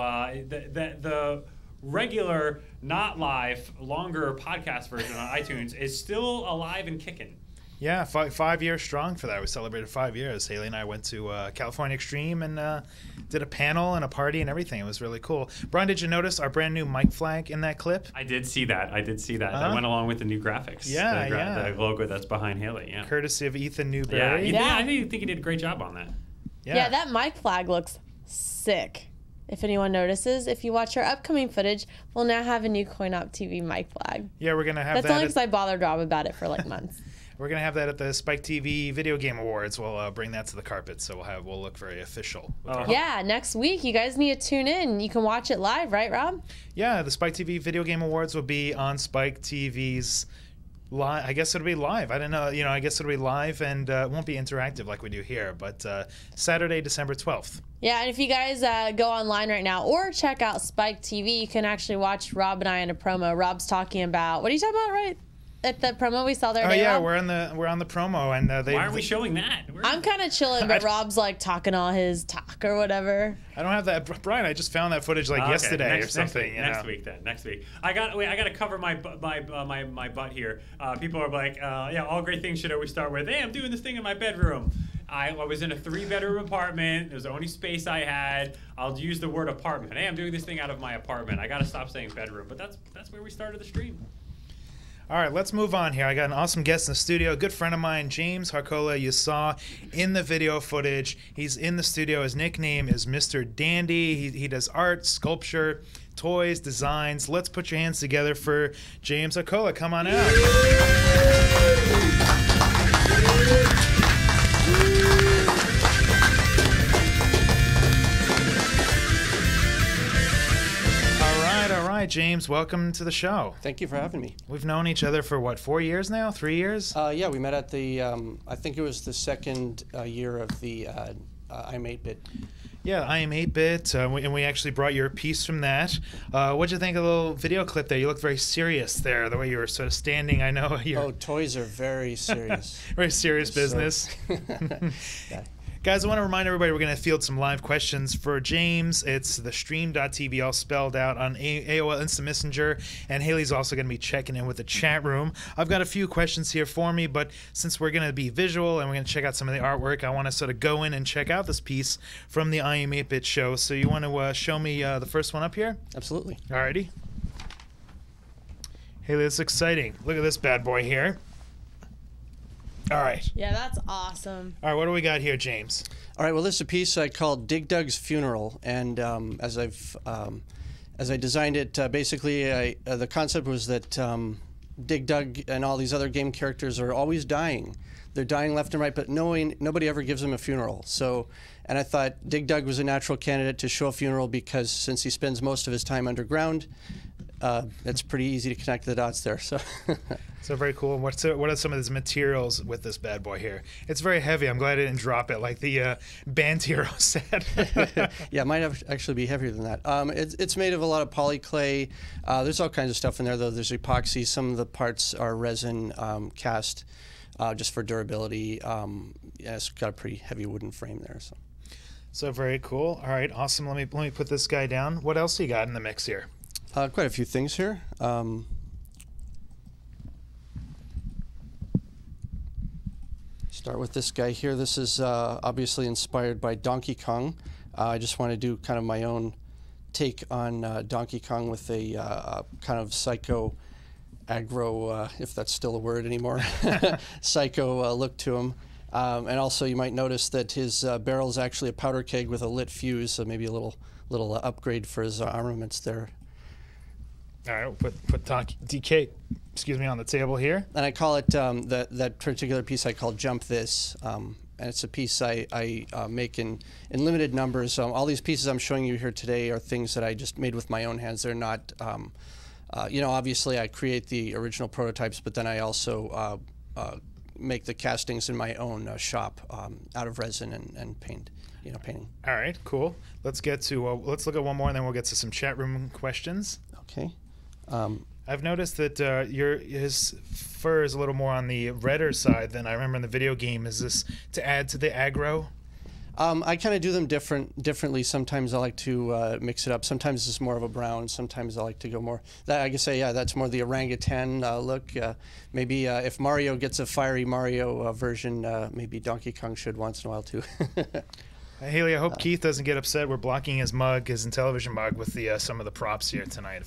Speaker 5: the regular, not live, longer podcast version on iTunes is still alive and kicking.
Speaker 2: Yeah, 5 years strong for that. We celebrated 5 years. Hailey and I went to California Extreme and did a panel and a party and everything. It was really cool. Brian, did you notice our brand new mic flag in that clip?
Speaker 5: I did see that. That went along with the new graphics.
Speaker 2: Yeah,
Speaker 5: the logo that's behind Hailey. Yeah.
Speaker 2: Courtesy of Ethan Newberry.
Speaker 5: I think he did a great job on that.
Speaker 3: Yeah, that mic flag looks sick. If anyone notices, if you watch our upcoming footage, we'll now have a new CoinOp TV mic flag.
Speaker 2: Yeah, we're going to have that.
Speaker 3: That's only because I bothered Rob about it for like months.
Speaker 2: We're going to have that at the Spike TV Video Game Awards. We'll bring that to the carpet, so we'll look very official.
Speaker 3: Yeah, next week. You guys need to tune in. You can watch it live, right, Rob?
Speaker 2: Yeah, the Spike TV Video Game Awards will be on Spike TV's live. I guess it'll be live. I don't know. I guess it'll be live and it won't be interactive like we do here, but Saturday, December 12th.
Speaker 3: Yeah, and if you guys go online right now or check out Spike TV, you can actually watch Rob and I in a promo. Rob's talking about, what are you talking about, right? At the promo we saw there.
Speaker 2: Oh yeah, we're on the promo, and
Speaker 5: why aren't we showing that?
Speaker 3: I'm kind of chilling, but Rob's like talking all his talk or whatever.
Speaker 2: I don't have that, Brian. I just found that footage yesterday or something.
Speaker 5: Next week. I got to cover my butt here. People are like, all great things should always start with, "Hey, I'm doing this thing in my bedroom." I was in a 3-bedroom apartment. It was the only space I had. I'll use the word apartment. Hey, I'm doing this thing out of my apartment. I got to stop saying bedroom, but that's where we started the stream.
Speaker 2: All right, let's move on here. I got an awesome guest in the studio, a good friend of mine, James Hakola. You saw in the video footage. He's in the studio. His nickname is Mr. Dandy. He does art, sculpture, toys, designs. Let's put your hands together for James Hakola. Come on out. All right, James, welcome to the show.
Speaker 11: Thank you for having me.
Speaker 2: We've known each other for, what, 4 years now? 3 years?
Speaker 11: Yeah, we met at the, I think it was the second year of the I'm 8-Bit.
Speaker 2: Yeah, I Am 8-Bit, and we actually brought your piece from that. What'd you think of the little video clip there? You looked very serious there, the way you were sort of standing. I know you're...
Speaker 11: Oh, toys are very serious.
Speaker 2: Very serious business.
Speaker 11: Yeah.
Speaker 2: Guys, I want to remind everybody we're going to field some live questions for James. It's the stream.tv all spelled out on AOL Instant Messenger, and Haley's also going to be checking in with the chat room. I've got a few questions here for me, but since we're going to be visual and we're going to check out some of the artwork, I want to sort of go in and check out this piece from the I Am 8-Bit show. So you want to show me the first one up here?
Speaker 11: Absolutely.
Speaker 2: Alrighty. Haley, this is exciting. Look at this bad boy here. All right.
Speaker 3: Yeah, that's awesome.
Speaker 2: All right, what do we got here, James?
Speaker 11: All right. Well, this is a piece I called Dig Dug's Funeral, and as I designed it, basically, the concept was that Dig Dug and all these other game characters are always dying. They're dying left and right, but nobody ever gives them a funeral. So, and I thought Dig Dug was a natural candidate to show a funeral because since he spends most of his time underground, it's pretty easy to connect the dots there. So.
Speaker 2: So very cool. What are some of these materials with this bad boy here? It's very heavy. I'm glad I didn't drop it like the Band Hero said.
Speaker 11: Yeah, it might actually be heavier than that. It's made of a lot of polyclay. There's all kinds of stuff in there, though. There's epoxy. Some of the parts are resin cast just for durability. Yeah, it's got a pretty heavy wooden frame there.
Speaker 2: So very cool. All right, awesome. Let me put this guy down. What else you got in the mix here?
Speaker 11: Quite a few things here. Start with this guy here. This is obviously inspired by Donkey Kong. I just want to do kind of my own take on Donkey Kong with a kind of psycho aggro, if that's still a word anymore, psycho look to him. And also you might notice that his barrel is actually a powder keg with a lit fuse, so maybe a little upgrade for his armaments there.
Speaker 2: All right, we'll put DK, on the table here.
Speaker 11: And I call it, that particular piece I call Jump This. And it's a piece I make in limited numbers. All these pieces I'm showing you here today are things that I just made with my own hands. They're not, obviously I create the original prototypes, but then I also make the castings in my own shop out of resin and paint. Painting.
Speaker 2: All right, cool. Let's get to let's look at one more, and then we'll get to some chat room questions.
Speaker 11: Okay.
Speaker 2: I've noticed that his fur is a little more on the redder side than I remember in the video game. Is this to add to the aggro?
Speaker 11: I kind of do them differently. Sometimes I like to mix it up. Sometimes it's more of a brown. Sometimes I like to go more. I guess that's more the orangutan look. Maybe if Mario gets a fiery Mario version, maybe Donkey Kong should once in a while too.
Speaker 2: Haley, I hope Keith doesn't get upset. We're blocking his television mug with the some of the props here tonight.
Speaker 3: I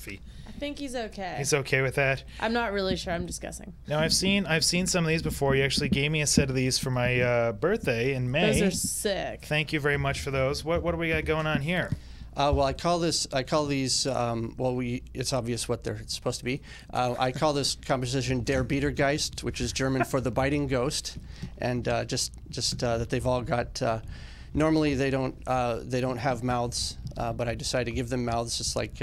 Speaker 3: think he's okay.
Speaker 2: He's okay with that.
Speaker 3: I'm not really sure. I'm just guessing.
Speaker 2: Now I've seen some of these before. You actually gave me a set of these for my birthday in May.
Speaker 3: Those are sick.
Speaker 2: Thank you very much for those. What do we got going on here?
Speaker 11: Well, I call these. It's obvious what they're supposed to be. I call this composition Der Beatergeist, which is German for the biting ghost, and just that they've all got. Normally they don't have mouths, but I decided to give them mouths, just like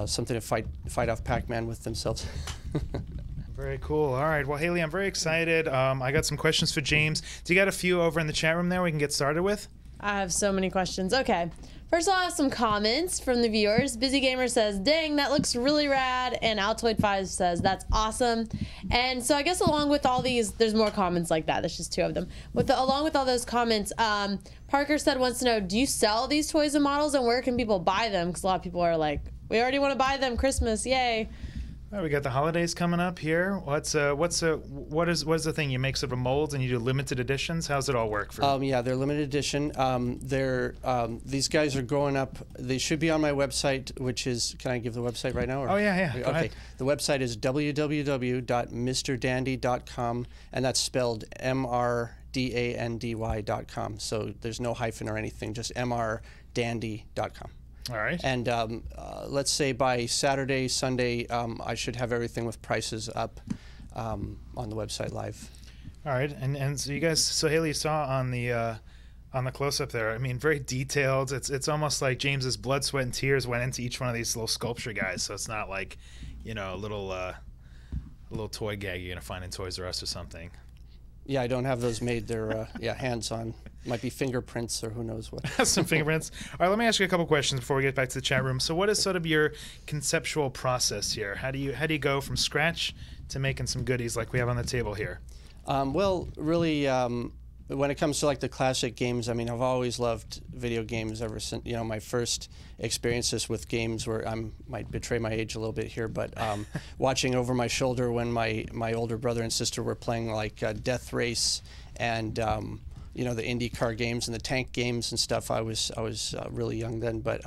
Speaker 11: something to fight off Pac-Man with themselves.
Speaker 2: Very cool. All right. Well, Haley, I'm very excited. I got some questions for James. Do you got a few over in the chat room there we can get started with?
Speaker 3: I have so many questions. Okay. First, I'll have some comments from the viewers. Busy Gamer says, dang, that looks really rad. And Altoid5 says, that's awesome. And so I guess along with all these, there's more comments like that. There's just two of them. Along with all those comments, Parker wants to know, do you sell these toys and models, and where can people buy them? Because a lot of people are like, we already want to buy them. Christmas, yay.
Speaker 2: Well, we got the holidays coming up here. What is the thing? You make sort of molds and you do limited editions? How's it all work for you?
Speaker 11: Yeah, they're limited edition. These guys are going up. They should be on my website, which is, can I give the website right now? Or?
Speaker 2: Oh, yeah. Go ahead.
Speaker 11: The website is www.mrdandy.com, and that's spelled MRDANDY.com. So there's no hyphen or anything, just mrdandy.com.
Speaker 2: All right.
Speaker 11: And let's say by Saturday, Sunday, I should have everything with prices up on the website live.
Speaker 2: All right. And so you guys, so Haley, saw on the close-up there, I mean, very detailed. It's almost like James's blood, sweat, and tears went into each one of these little sculpture guys. So it's not like, a little toy gag you're going to find in Toys R Us or something.
Speaker 11: Yeah, I don't have those made. They're hands-on. Might be fingerprints or who knows what.
Speaker 2: Some fingerprints. All right, let me ask you a couple questions before we get back to the chat room. So what is sort of your conceptual process here? How do you go from scratch to making some goodies like we have on the table here?
Speaker 11: Well, really, when it comes to like the classic games, I mean, I've always loved video games ever since, my first experiences with games where might betray my age a little bit here, but watching over my shoulder when my older brother and sister were playing like Death Race and the IndyCar games and the tank games and stuff. I was really young then, but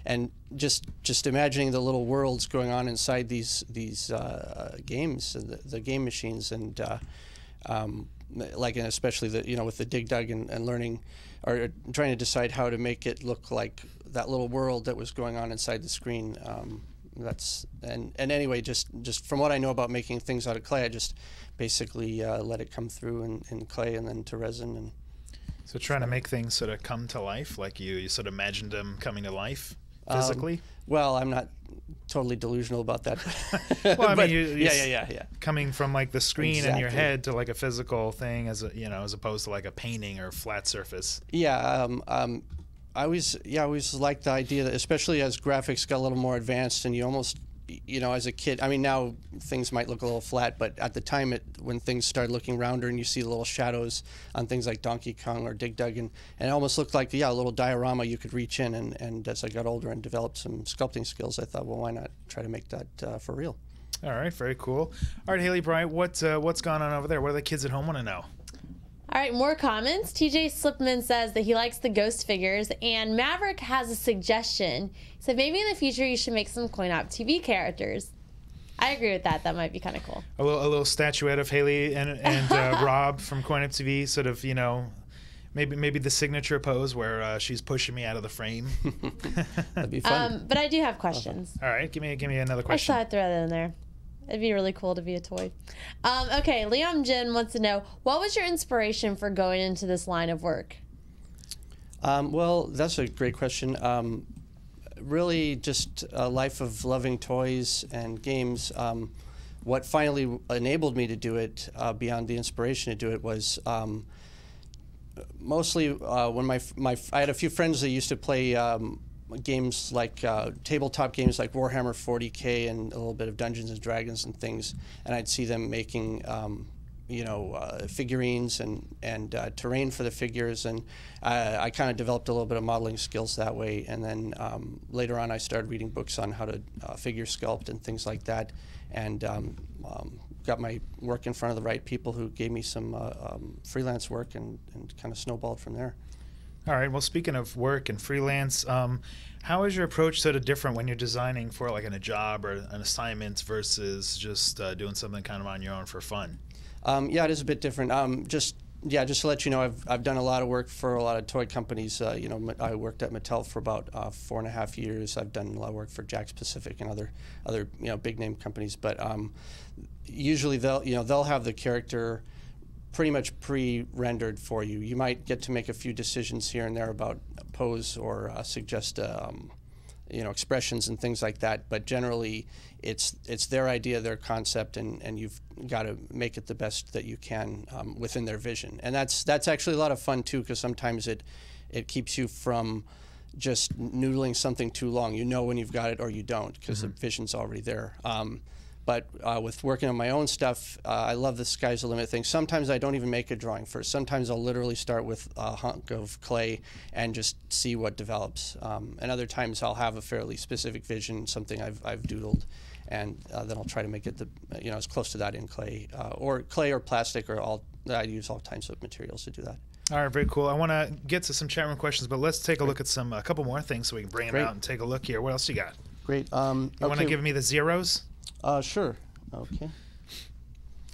Speaker 11: and just imagining the little worlds going on inside these games, the game machines, and and especially with the Dig Dug and learning or trying to decide how to make it look like that little world that was going on inside the screen. Anyway, just from what I know about making things out of clay, I just basically let it come through in clay and then to resin. And
Speaker 2: so trying to make things sort of come to life, like you sort of imagined them coming to life physically.
Speaker 11: Well, I'm not totally delusional about that.
Speaker 2: Well, I
Speaker 11: but,
Speaker 2: mean,
Speaker 11: yeah.
Speaker 2: Coming from like the screen in your head to like a physical thing, as opposed to like a painting or flat surface.
Speaker 11: Yeah, I always liked the idea that, especially as graphics got a little more advanced, and you almost, as a kid, I mean, now things might look a little flat, but at the time, when things started looking rounder and you see the little shadows on things like Donkey Kong or Dig Dug, and it almost looked like, a little diorama you could reach in, and as I got older and developed some sculpting skills, I thought, well, why not try to make that for real?
Speaker 2: All right, very cool. All right, Hailey Bryant, what's gone on over there? What do the kids at home want to know?
Speaker 3: All right, more comments. TJ Slipman says that he likes the ghost figures, and Maverick has a suggestion. He said maybe in the future you should make some coin-op TV characters. I agree with that. That might be kind of cool.
Speaker 2: A little statuette of Hailey and Rob from Coin-Up TV, sort of, maybe the signature pose where she's pushing me out of the frame.
Speaker 11: That'd be fun.
Speaker 3: But I do have questions.
Speaker 2: All right, give me another question.
Speaker 3: I thought I'd throw that in there. It'd be really cool to be a toy. Okay, Liam Jin wants to know, what was your inspiration for going into this line of work?
Speaker 11: Well, that's a great question. Really just a life of loving toys and games. What finally enabled me to do it, beyond the inspiration to do it, was mostly when I had a few friends that used to play games like tabletop games like Warhammer 40K and a little bit of Dungeons and Dragons and things, and I'd see them making figurines and terrain for the figures, and I kind of developed a little bit of modeling skills that way. And then later on I started reading books on how to figure sculpt and things like that, and got my work in front of the right people who gave me some freelance work, and kind of snowballed from there.
Speaker 2: All right. Well, speaking of work and freelance, how is your approach sort of different when you're designing for like a job or an assignment versus just doing something kind of on your own for fun?
Speaker 11: Yeah, it is a bit different. Just to let you know, I've done a lot of work for a lot of toy companies. I worked at Mattel for about 4.5 years. I've done a lot of work for Jakks Pacific and other big name companies. But usually they'll have the character pretty much pre-rendered for you. You might get to make a few decisions here and there about pose or suggest expressions and things like that, but generally it's their idea, their concept, and you've got to make it the best that you can within their vision. And that's actually a lot of fun too, because sometimes it keeps you from just noodling something too long. You know when you've got it or you don't, because the vision's already there. But with working on my own stuff, I love the sky's the limit thing. Sometimes I don't even make a drawing first. Sometimes I'll literally start with a hunk of clay and just see what develops. And other times I'll have a fairly specific vision, something I've doodled, and then I'll try to make it as close to that in clay or plastic, or I use all types of materials to do that.
Speaker 2: All right, very cool. I want to get to some chat room questions, but let's take a look at a couple more things so we can bring them out and take a look here. What else you got?
Speaker 11: Great.
Speaker 2: You want to give me the zeros?
Speaker 11: Sure. Okay.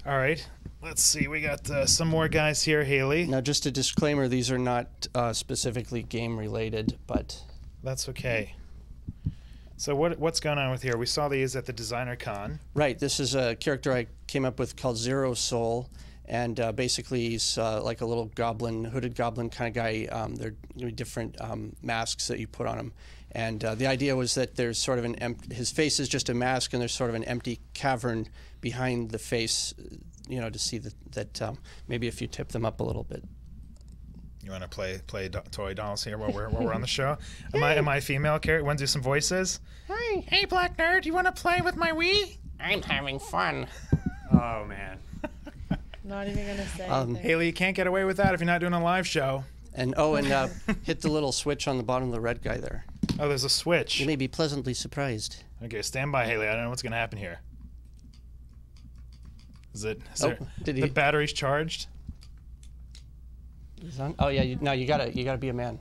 Speaker 2: All right. Let's see. We got some more guys here, Hailey.
Speaker 11: Now, just a disclaimer: these are not specifically game related, but
Speaker 2: that's okay. So what's going on with here? We saw these at the DesignerCon.
Speaker 11: Right. This is a character I came up with called Zero Soul, and basically he's like a little goblin, hooded goblin kind of guy. There are different masks that you put on him. And the idea was that there's sort of his face is just a mask, and there's sort of an empty cavern behind the face, to see that maybe if you tip them up a little bit.
Speaker 2: You want to play toy dolls here while we're on the show? Am I a female character? Want to do some voices? Hey, Black Nerd, you want to play with my Wii?
Speaker 12: I'm having fun.
Speaker 5: Oh, man.
Speaker 3: Not even gonna say anything.
Speaker 2: Haley, you can't get away with that if you're not doing a live show.
Speaker 11: And hit the little switch on the bottom of the red guy there.
Speaker 2: Oh, there's a switch.
Speaker 11: You may be pleasantly surprised.
Speaker 2: Okay, stand by, Haley. I don't know what's gonna happen here. Is the battery's charged?
Speaker 11: He's on? Oh yeah. Now you gotta be a man.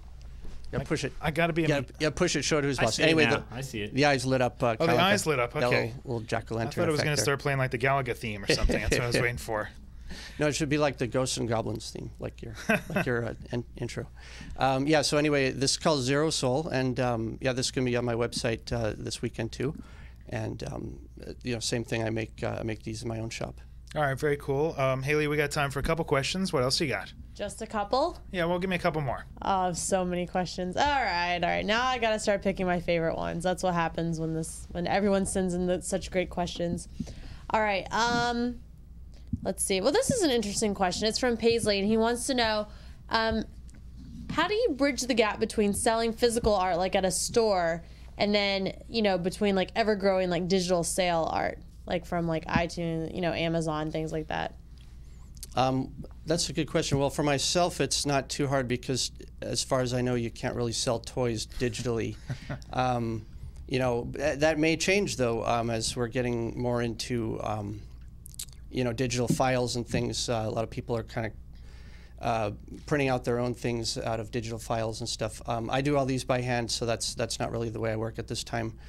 Speaker 11: You gotta push it.
Speaker 2: I gotta be a man.
Speaker 11: Yeah, push it. Show it who's boss.
Speaker 5: See
Speaker 11: Anyway,
Speaker 5: it now. I see it.
Speaker 11: The eyes lit up.
Speaker 2: Oh, the eyes lit up. Okay.
Speaker 11: Little jack-o'-lantern.
Speaker 2: I thought it was gonna start playing like the Galaga theme or something. That's what I was waiting for.
Speaker 11: No, it should be like the Ghosts and Goblins theme, like your intro. Yeah. So anyway, this is called Zero Soul, and this is gonna be on my website this weekend too. And same thing. I make these in my own shop.
Speaker 2: All right, very cool. Haley, we got time for a couple questions. What else you got?
Speaker 3: Just a couple?
Speaker 2: Yeah, well, give me a couple more.
Speaker 3: Oh, I have so many questions. All right. Now I gotta start picking my favorite ones. That's what happens when everyone sends in such great questions. All right. Let's see. Well, this is an interesting question. It's from Paisley, and he wants to know, how do you bridge the gap between selling physical art, like at a store, and then between like ever-growing like digital sale art, like from like iTunes, Amazon, things like that?
Speaker 11: That's a good question. Well, for myself, it's not too hard because, as far as I know, you can't really sell toys digitally. That may change though as we're getting more into digital files and things. A lot of people are kind of printing out their own things out of digital files and stuff. I do all these by hand, so that's not really the way I work at this time.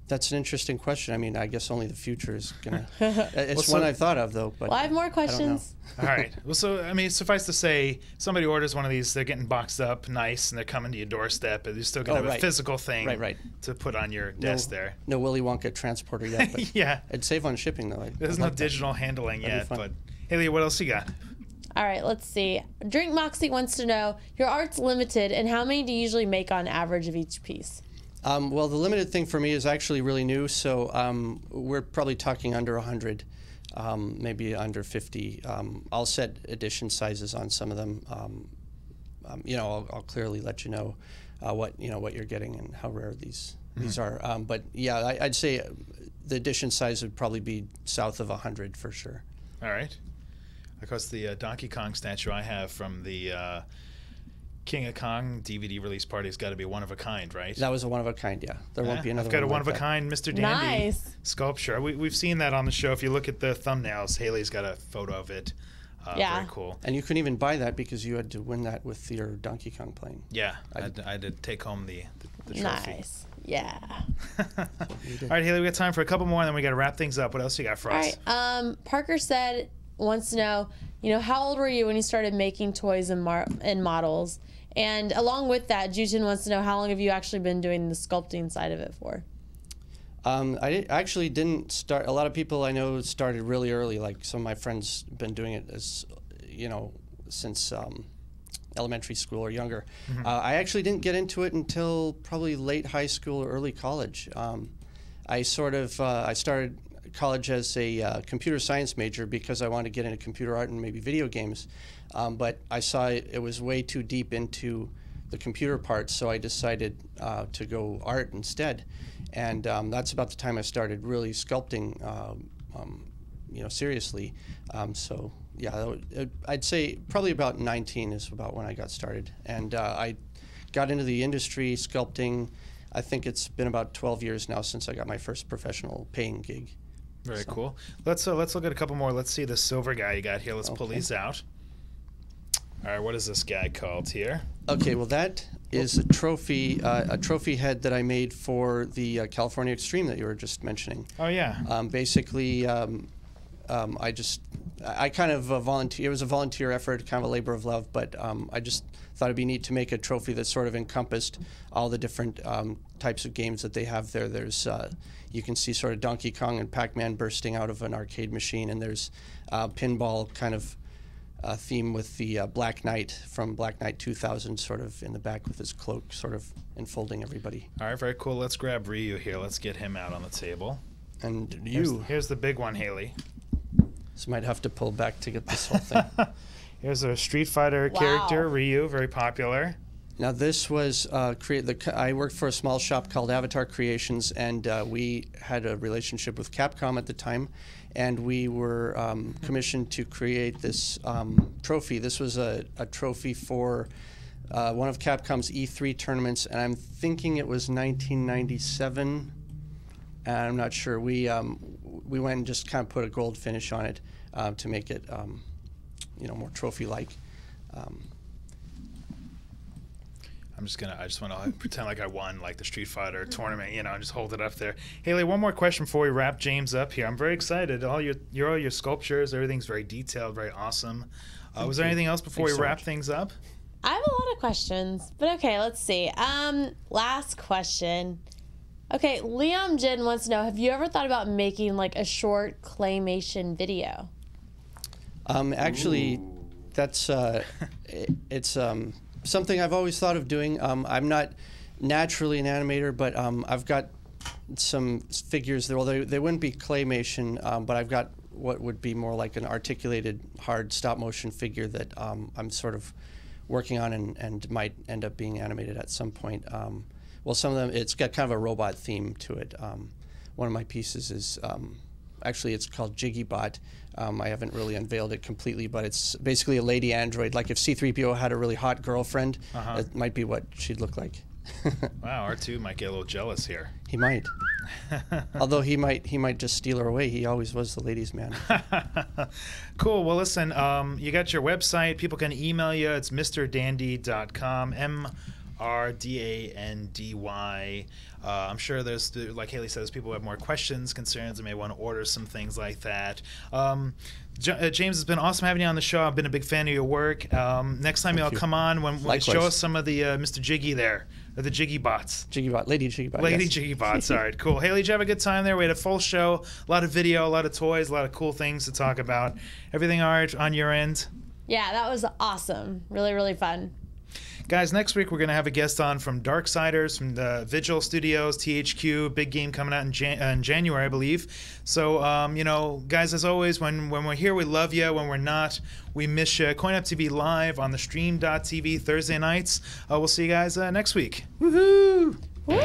Speaker 11: That's an interesting question. I mean, I guess only the future is gonna. It's one I've thought of though. But
Speaker 3: I have more questions.
Speaker 2: All right. Well, so I mean, suffice to say, somebody orders one of these, they're getting boxed up, nice, and they're coming to your doorstep, and you're still gonna have a physical thing, to put on your desk there.
Speaker 11: No Willy Wonka transporter yet, but
Speaker 2: yeah,
Speaker 11: it'd save on shipping though.
Speaker 2: There's no digital handling yet, but Haley, what else you got?
Speaker 3: All right, let's see. Drink Moxie wants to know, your art's limited, and how many do you usually make on average of each piece?
Speaker 11: Well, the limited thing for me is actually really new, so we're probably talking under 100, maybe under 50. I'll set edition sizes on some of them. I'll clearly let you know what you're getting and how rare these are. But yeah, I'd say the edition size would probably be south of 100 for sure.
Speaker 2: All right. Of course, the Donkey Kong statue I have from the King of Kong DVD release party has got to be one of a kind, right?
Speaker 11: That was a one of a kind, yeah. There won't be another.
Speaker 2: I've got a one
Speaker 11: like
Speaker 2: of a kind Mr. Dandy sculpture. We've seen that on the show. If you look at the thumbnails, Haley's got a photo of it. Very cool.
Speaker 11: And you couldn't even buy that because you had to win that with your Donkey Kong plane.
Speaker 2: Yeah, I had to take home the trophy.
Speaker 3: Nice. Yeah.
Speaker 2: All right, Haley, we got time for a couple more, and then we got to wrap things up. What else you got for us?
Speaker 3: All right. Parker wants to know, how old were you when you started making toys and models? And along with that, Juten wants to know, how long have you actually been doing the sculpting side of it for?
Speaker 11: I actually didn't start. A lot of people I know started really early. Like some of my friends have been doing it since elementary school or younger.
Speaker 2: Mm-hmm.
Speaker 11: I actually didn't get into it until probably late high school or early college. I started college as a computer science major because I wanted to get into computer art and maybe video games. But I saw it was way too deep into the computer part, so I decided to go art instead. And that's about the time I started really sculpting, seriously. So yeah, I'd say probably about 19 is about when I got started. And I got into the industry sculpting. I think it's been about 12 years now since I got my first professional paying gig.
Speaker 2: Very cool. Let's look at a couple more. Let's see the silver guy you got here. Let's pull these out. All right, what is this guy called here?
Speaker 11: Okay, well that is a trophy head that I made for the California Extreme that you were just mentioning.
Speaker 2: Oh yeah.
Speaker 11: Basically, I kind of volunteer. It was a volunteer effort, kind of a labor of love, but I just thought it'd be neat to make a trophy that sort of encompassed all the different types of games that they have there. There's you can see sort of Donkey Kong and Pac-Man bursting out of an arcade machine, and there's pinball kind of theme with the Black Knight from Black Knight 2000 sort of in the back with his cloak sort of enfolding everybody.
Speaker 2: All right, very cool. Let's grab Ryu here. Let's get him out on the table.
Speaker 11: And
Speaker 2: here's the big one, Haley.
Speaker 11: This might have to pull back to get this whole thing.
Speaker 2: Here's a Street Fighter character, Ryu, very popular.
Speaker 11: Now this was I worked for a small shop called Avatar Creations, and we had a relationship with Capcom at the time, and we were commissioned to create this trophy. This was a trophy for one of Capcom's E3 tournaments, and I'm thinking it was 1997. And I'm not sure. We went and just kind of put a gold finish on it to make it more trophy-like.
Speaker 2: I just want to pretend like I won like the Street Fighter tournament, and just hold it up there. Haley, one more question before we wrap James up here. I'm very excited. All your sculptures, everything's very detailed, very awesome. Was there anything else before we wrap things up?
Speaker 3: I have a lot of questions, but okay, let's see. Last question. Okay, Liam Jin wants to know, have you ever thought about making like a short claymation video?
Speaker 11: Actually, that's it's something I've always thought of doing. I'm not naturally an animator, but I've got some figures there. Well, they wouldn't be claymation, but I've got what would be more like an articulated, hard stop-motion figure that I'm sort of working on and might end up being animated at some point. Well, some of them, it's got kind of a robot theme to it. One of my pieces is, actually it's called Jiggybot. I haven't really unveiled it completely, but it's basically a lady android. Like if C-3PO had a really hot girlfriend, it might be what she'd look like.
Speaker 2: Wow, R2 might get a little jealous here.
Speaker 11: He might. Although he might just steal her away. He always was the ladies' man.
Speaker 2: Cool. Well, listen, you got your website. People can email you. It's mrdandy.com. MRDANDY. I'm sure there's, like Haley says, people who have more questions, concerns, and may want to order some things like that. James, it's been awesome having you on the show. I've been a big fan of your work. Next time you'll come on when show us some of the Mr. Jiggy there, or the Jiggy Bots.
Speaker 11: Jiggybot, Lady Jiggybot.
Speaker 2: Lady
Speaker 11: yes.
Speaker 2: Jiggy Bots. All right, cool. Haley, did you have a good time there? We had a full show, a lot of video, a lot of toys, a lot of cool things to talk about. Everything all right on your end?
Speaker 3: Yeah, that was awesome. Really, really fun.
Speaker 2: Guys, next week we're going to have a guest on from Darksiders, from the Vigil Studios, THQ, big game coming out in January, I believe. So, guys, as always, when we're here, we love you. When we're not, we miss you. Coin Up TV live on the stream.tv Thursday nights. We'll see you guys next week.
Speaker 11: Woohoo!
Speaker 3: Woo!